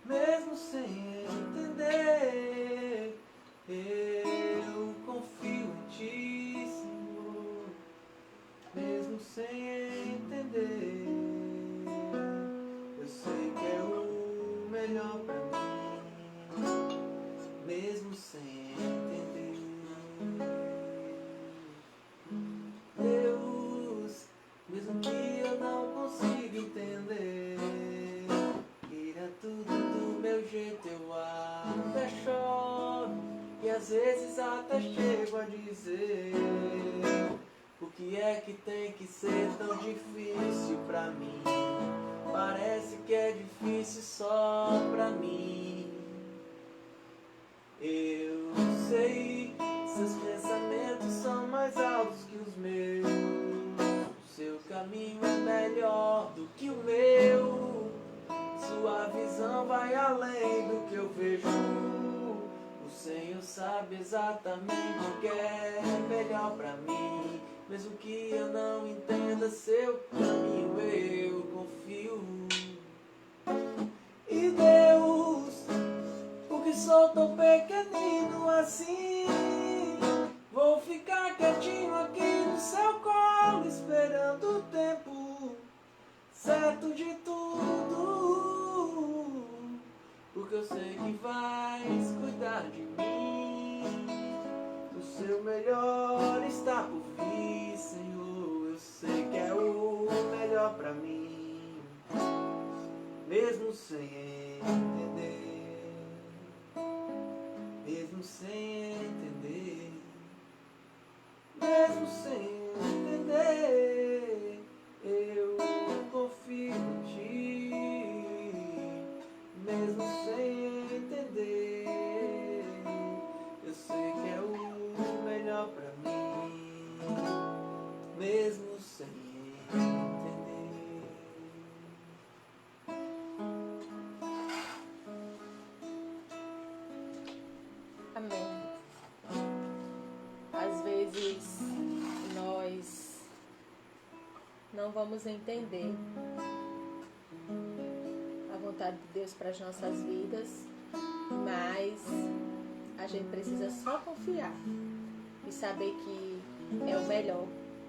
Mesmo sem entender, eu confio em ti, Senhor. Mesmo sem entender, eu sei que é o melhor pra mim. Mesmo sem entender, Deus, mesmo que eu não consiga entender, tudo do meu jeito eu até choro, e às vezes até chego a dizer: o que é que tem que ser tão difícil pra mim? Parece que é difícil só pra mim. Eu sei, seus pensamentos são mais altos que os meus, seu caminho é melhor do que o meu. Sua visão vai além do que eu vejo. O Senhor sabe exatamente o que é melhor pra mim. Mesmo que eu não entenda seu caminho, eu confio. E Deus, porque sou tão pequenino assim, vou ficar quietinho aqui no seu colo, esperando o tempo certo de tudo. Porque eu sei que vais cuidar de mim. O seu melhor está por vir, Senhor. Eu sei que é o melhor pra mim, mesmo sem entender. Mesmo sem entender. Mesmo sem entender, eu confio em ti. Mesmo sem entender, eu sei que é o melhor pra mim. Mesmo sem entender. Amém. Às vezes nós não vamos entender a vontade de Deus para as nossas vidas, mas a gente precisa só confiar e saber que é o melhor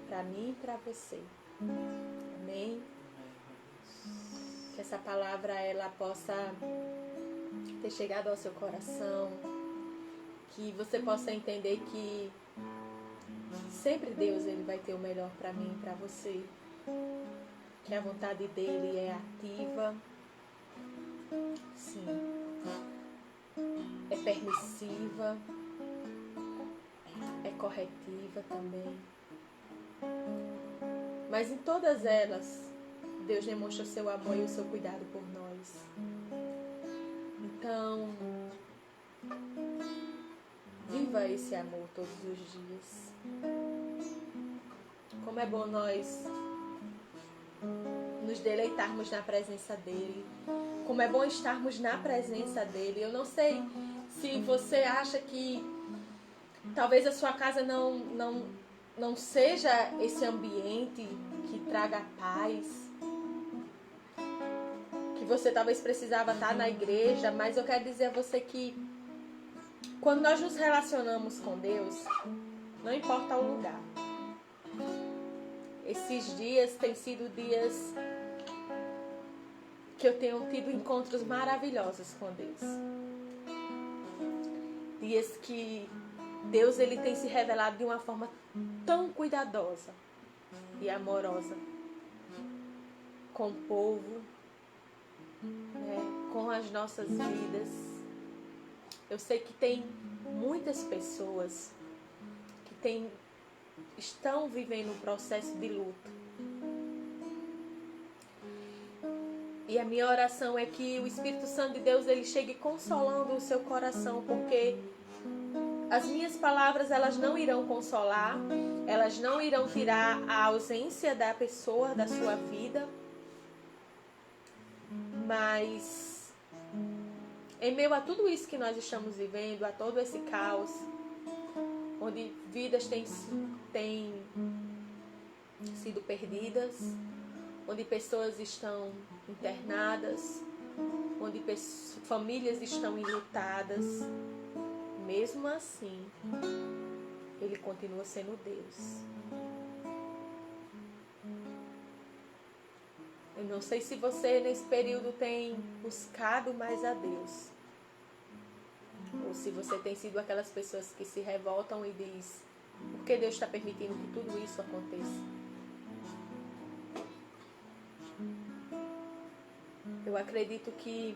para mim e para você. Amém? Que essa palavra ela possa ter chegado ao seu coração, que você possa entender que sempre Deus ele vai ter o melhor para mim e para você, que a vontade dele é ativa, sim, é permissiva, é corretiva também, mas em todas elas Deus demonstra o seu amor e o seu cuidado por nós. Então Viva esse amor todos os dias. Como é bom nós nos deleitarmos na presença dele. Como é bom estarmos na presença dele. Eu não sei se você acha que talvez a sua casa não seja esse ambiente que traga paz. Que você talvez precisava estar na igreja, mas eu quero dizer a você que quando nós nos relacionamos com Deus, não importa o lugar. Esses dias têm sido dias que eu tenho tido encontros maravilhosos com Deus. Dias que Deus ele tem se revelado de uma forma tão cuidadosa e amorosa com o povo, né, com as nossas vidas. Eu sei que tem muitas pessoas que estão vivendo um processo de luto. E a minha oração é que o Espírito Santo de Deus ele chegue consolando o seu coração, porque as minhas palavras elas não irão consolar, elas não irão tirar a ausência da pessoa da sua vida, mas em meio a tudo isso que nós estamos vivendo, a todo esse caos, onde vidas têm sido perdidas, onde pessoas estão internadas, onde famílias estão enlutadas, mesmo assim, Ele continua sendo Deus. Eu não sei se você nesse período tem buscado mais a Deus, ou se você tem sido aquelas pessoas que se revoltam e diz: por que Deus está permitindo que tudo isso aconteça? Eu acredito que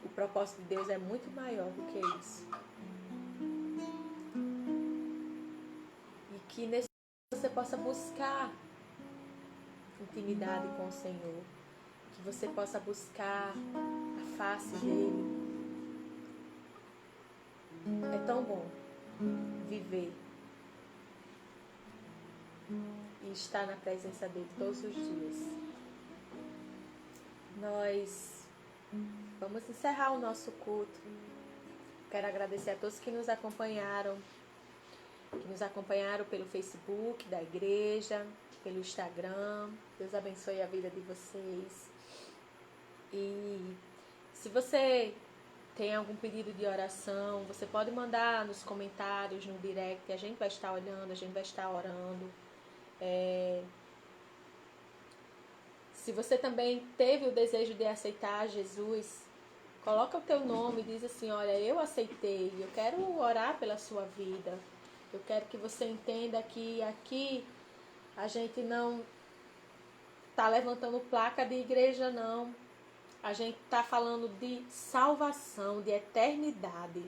o propósito de Deus é muito maior do que isso. E que nesse você possa buscar intimidade com o Senhor. Que você possa buscar a face dEle. É tão bom viver e estar na presença dEle todos os dias. Nós vamos encerrar o nosso culto. Quero agradecer a todos que nos acompanharam pelo Facebook da igreja, pelo Instagram. Deus abençoe a vida de vocês. E se você tem algum pedido de oração, você pode mandar nos comentários, no direct. A gente vai estar olhando, a gente vai estar orando. Se você também teve o desejo de aceitar Jesus, coloca o teu nome e diz assim: olha, eu aceitei, eu quero orar pela sua vida. Eu quero que você entenda que aqui a gente não está levantando placa de igreja, não. A gente está falando de salvação, de eternidade.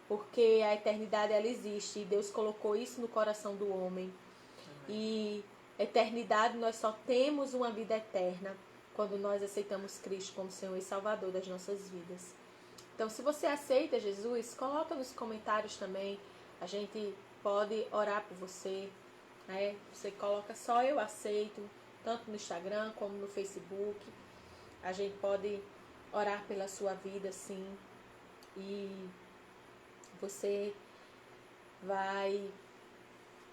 Porque a eternidade ela existe e Deus colocou isso no coração do homem. E eternidade, nós só temos uma vida eterna quando nós aceitamos Cristo como Senhor e Salvador das nossas vidas. Então, se você aceita Jesus, coloca nos comentários também. A gente pode orar por você. Né? Você coloca só eu aceito, tanto no Instagram como no Facebook. A gente pode orar pela sua vida, sim. E você vai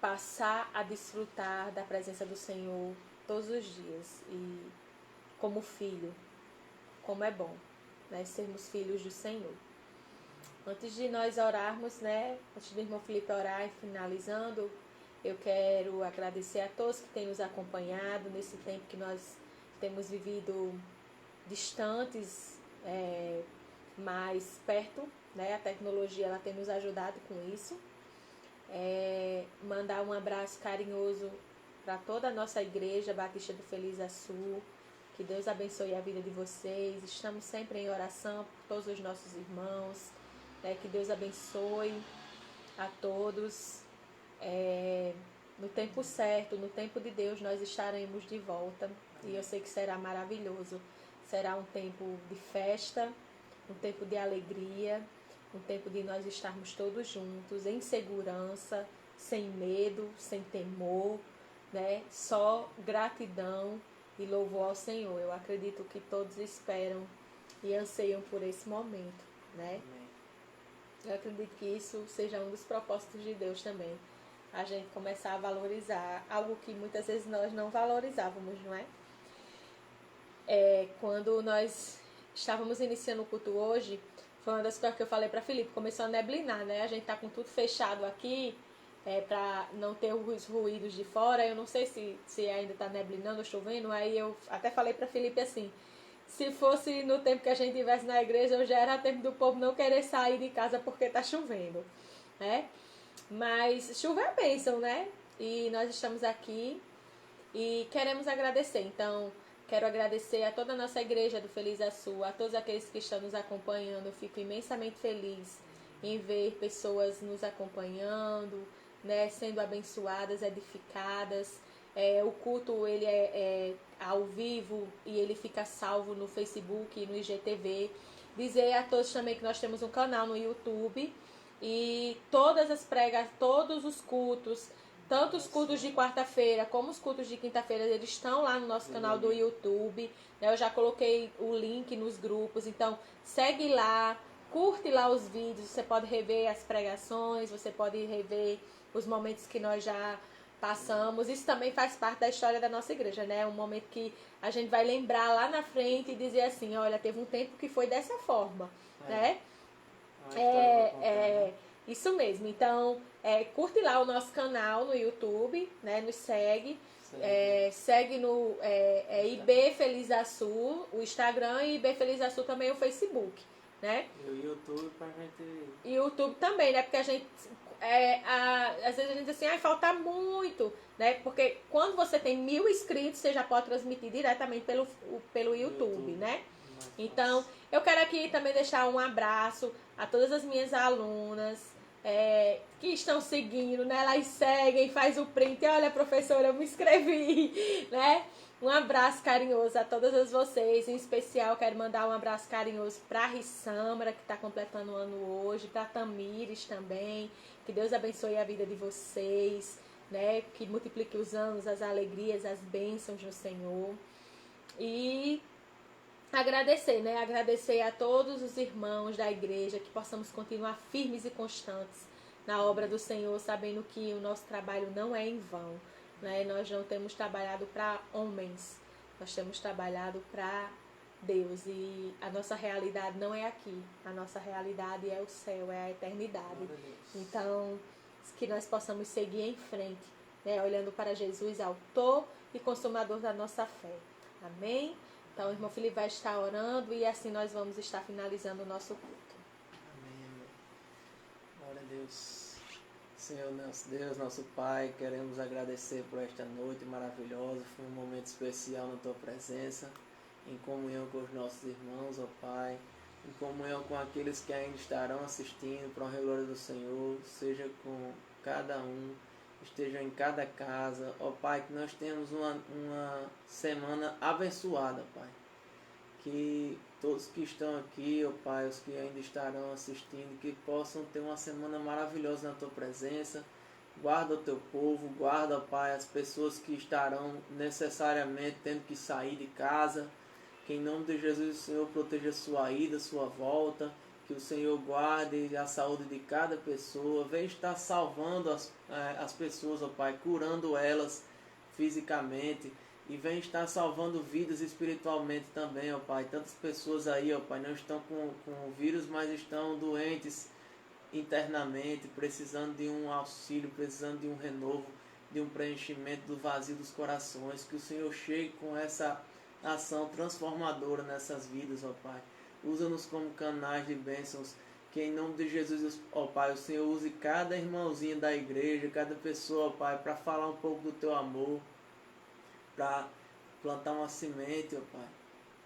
passar a desfrutar da presença do Senhor todos os dias. E como filho, como é bom, né, sermos filhos do Senhor. Antes de nós orarmos, né, antes do irmão Felipe orar e finalizando, eu quero agradecer a todos que têm nos acompanhado nesse tempo que nós temos vivido distantes, mais perto, né? A tecnologia ela tem nos ajudado com isso. Mandar um abraço carinhoso para toda a nossa igreja Batista do Feliz Açu. Que Deus abençoe a vida de vocês. Estamos sempre em oração por todos os nossos irmãos. Que Deus abençoe a todos. No tempo certo, no tempo de Deus, nós estaremos de volta. E eu sei que será maravilhoso. Será um tempo de festa, um tempo de alegria, um tempo de nós estarmos todos juntos, em segurança, sem medo, sem temor, né? Só gratidão e louvor ao Senhor. Eu acredito que todos esperam e anseiam por esse momento, né? Amém. Eu acredito que isso seja um dos propósitos de Deus também. A gente começar a valorizar algo que muitas vezes nós não valorizávamos, não é? Quando nós estávamos iniciando o culto hoje, foi uma das coisas que eu falei para Felipe, começou a neblinar, né? A gente tá com tudo fechado aqui, para não ter os ruídos de fora. Eu não sei se ainda tá neblinando ou chovendo. Aí eu até falei para Felipe assim, se fosse no tempo que a gente estivesse na igreja, já era tempo do povo não querer sair de casa porque tá chovendo, né? Mas chuva é bênção, né? E nós estamos aqui e queremos agradecer. Então, quero agradecer a toda a nossa igreja do Feliz Açu, a todos aqueles que estão nos acompanhando. Eu fico imensamente feliz em ver pessoas nos acompanhando, né, sendo abençoadas, edificadas. O culto ele é ao vivo e ele fica salvo no Facebook e no IGTV. Dizer a todos também que nós temos um canal no YouTube e todas as pregas, todos os cultos, tanto os cultos de quarta-feira como os cultos de quinta-feira, eles estão lá no nosso canal do YouTube. Eu já coloquei o link nos grupos, então segue lá, curte lá os vídeos, você pode rever as pregações, você pode rever os momentos que nós já passamos. Isso também faz parte da história da nossa igreja, né? Um momento que a gente vai lembrar lá na frente e dizer assim, olha, teve um tempo que foi dessa forma, né? Isso mesmo. Então, curte lá o nosso canal no YouTube, né? Nos segue. Segue no IB Feliz Açu, o Instagram, e IB Feliz Açu também o Facebook, né? E o YouTube pra gente... E o YouTube também, né? Porque a gente... às vezes a gente diz assim, falta muito, né? Porque quando você tem 1000 inscritos, você já pode transmitir diretamente pelo YouTube, né? Então, eu quero aqui também deixar um abraço a todas as minhas alunas que estão seguindo, né? Elas seguem, faz o print. Olha, professora, eu me inscrevi, né? Um abraço carinhoso a todas vocês. Em especial, quero mandar um abraço carinhoso para a Rissâmara, que está completando o ano hoje, para a Tamires também. Que Deus abençoe a vida de vocês, né? Que multiplique os anos, as alegrias, as bênçãos no Senhor. E agradecer, né? Agradecer a todos os irmãos da igreja, que possamos continuar firmes e constantes na obra do Senhor, sabendo que o nosso trabalho não é em vão, né? Nós não temos trabalhado para homens, nós temos trabalhado para Deus, e a nossa realidade não é aqui, a nossa realidade é o céu, é a eternidade. Então, que nós possamos seguir em frente, né? Olhando para Jesus, autor e consumador da nossa fé. Amém? Então, o irmão Felipe vai estar orando e assim nós vamos estar finalizando o nosso culto. Amém, amém. Glória a Deus. Senhor, nosso Deus, nosso Pai, queremos agradecer por esta noite maravilhosa. Foi um momento especial na Tua presença, em comunhão com os nossos irmãos, ó Pai, em comunhão com aqueles que ainda estarão assistindo, para a glória do Senhor, seja com cada um, esteja em cada casa, ó Pai, que nós tenhamos uma semana abençoada, Pai. Que todos que estão aqui, ó Pai, os que ainda estarão assistindo, que possam ter uma semana maravilhosa na Tua presença. Guarda o Teu povo, guarda, ó Pai, as pessoas que estarão necessariamente tendo que sair de casa. Que em nome de Jesus o Senhor proteja sua ida, sua volta. Que o Senhor guarde a saúde de cada pessoa. Vem estar salvando as pessoas, ó Pai, curando elas fisicamente. E vem estar salvando vidas espiritualmente também, ó Pai. Tantas pessoas aí, ó Pai, não estão com o vírus, mas estão doentes internamente, precisando de um auxílio, precisando de um renovo, de um preenchimento do vazio dos corações. Que o Senhor chegue com essa ação transformadora nessas vidas, ó Pai. Usa-nos como canais de bênçãos. Que em nome de Jesus, ó Pai, o Senhor use cada irmãozinho da igreja, cada pessoa, ó Pai, para falar um pouco do Teu amor, para plantar uma semente, ó Pai,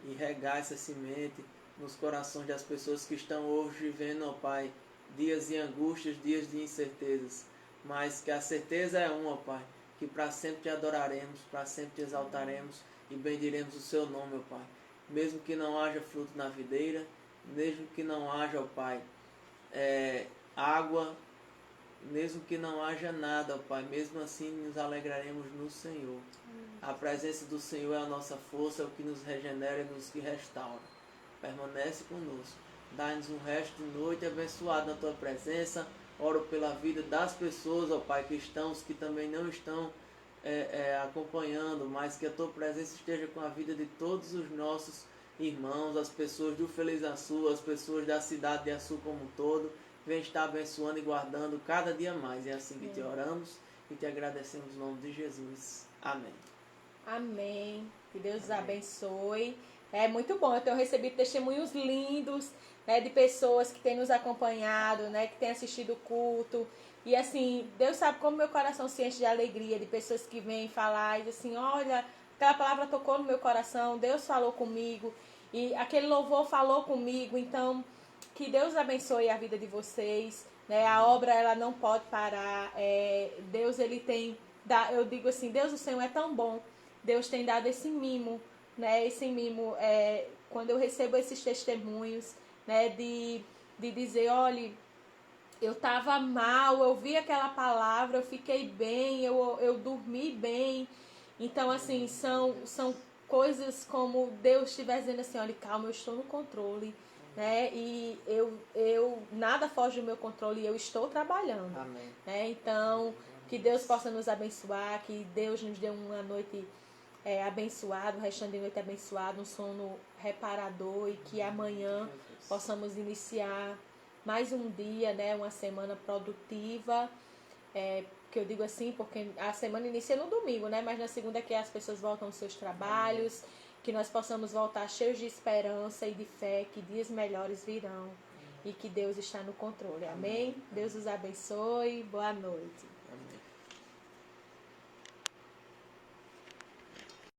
e regar essa semente nos corações das pessoas que estão hoje vivendo, ó Pai, dias de angústias, dias de incertezas. Mas que a certeza é uma, ó Pai, que para sempre Te adoraremos, para sempre Te exaltaremos e bendiremos o Seu nome, ó Pai. Mesmo que não haja fruto na videira, mesmo que não haja, ó Pai, água, mesmo que não haja nada, ó Pai, mesmo assim nos alegraremos no Senhor. A presença do Senhor é a nossa força, é o que nos regenera e nos que restaura. Permanece conosco. Dá-nos um resto de noite abençoado na Tua presença. Oro pela vida das pessoas, ó Pai, que estão, os que também não estão acompanhando, mas que a Tua presença esteja com a vida de todos os nossos irmãos, as pessoas do Feliz Açu, as pessoas da cidade de Açu como um todo. Vem estar abençoando e guardando cada dia mais. É assim que te oramos e te agradecemos no nome de Jesus. Amém. Amém. Que Deus os abençoe. É muito bom. Eu tenho recebido testemunhos lindos, né, de pessoas que têm nos acompanhado, né, que têm assistido o culto. E assim, Deus sabe como meu coração se enche de alegria, de pessoas que vêm falar e dizem assim, olha, aquela palavra tocou no meu coração, Deus falou comigo, e aquele louvor falou comigo. Então, que Deus abençoe a vida de vocês, né? A obra, ela não pode parar. Deus, ele tem, eu digo assim, Deus, o Senhor é tão bom. Deus tem dado esse mimo, né? Esse mimo, quando eu recebo esses testemunhos, né? De dizer, olha, eu estava mal, eu vi aquela palavra, eu fiquei bem, eu dormi bem. Então, assim, são coisas como Deus estiver dizendo assim, olha, calma, eu estou no controle, né? E eu nada foge do meu controle e eu estou trabalhando. Amém. Né? Então, que Deus possa nos abençoar, que Deus nos dê uma noite abençoada, um restante de noite abençoado, um sono reparador, e que amanhã possamos iniciar mais um dia, né, uma semana produtiva, que eu digo assim, porque a semana inicia no domingo, né, mas na segunda que as pessoas voltam aos seus trabalhos, que nós possamos voltar cheios de esperança e de fé, que dias melhores virão e que Deus está no controle. Amém? Deus os abençoe. Boa noite. Amém.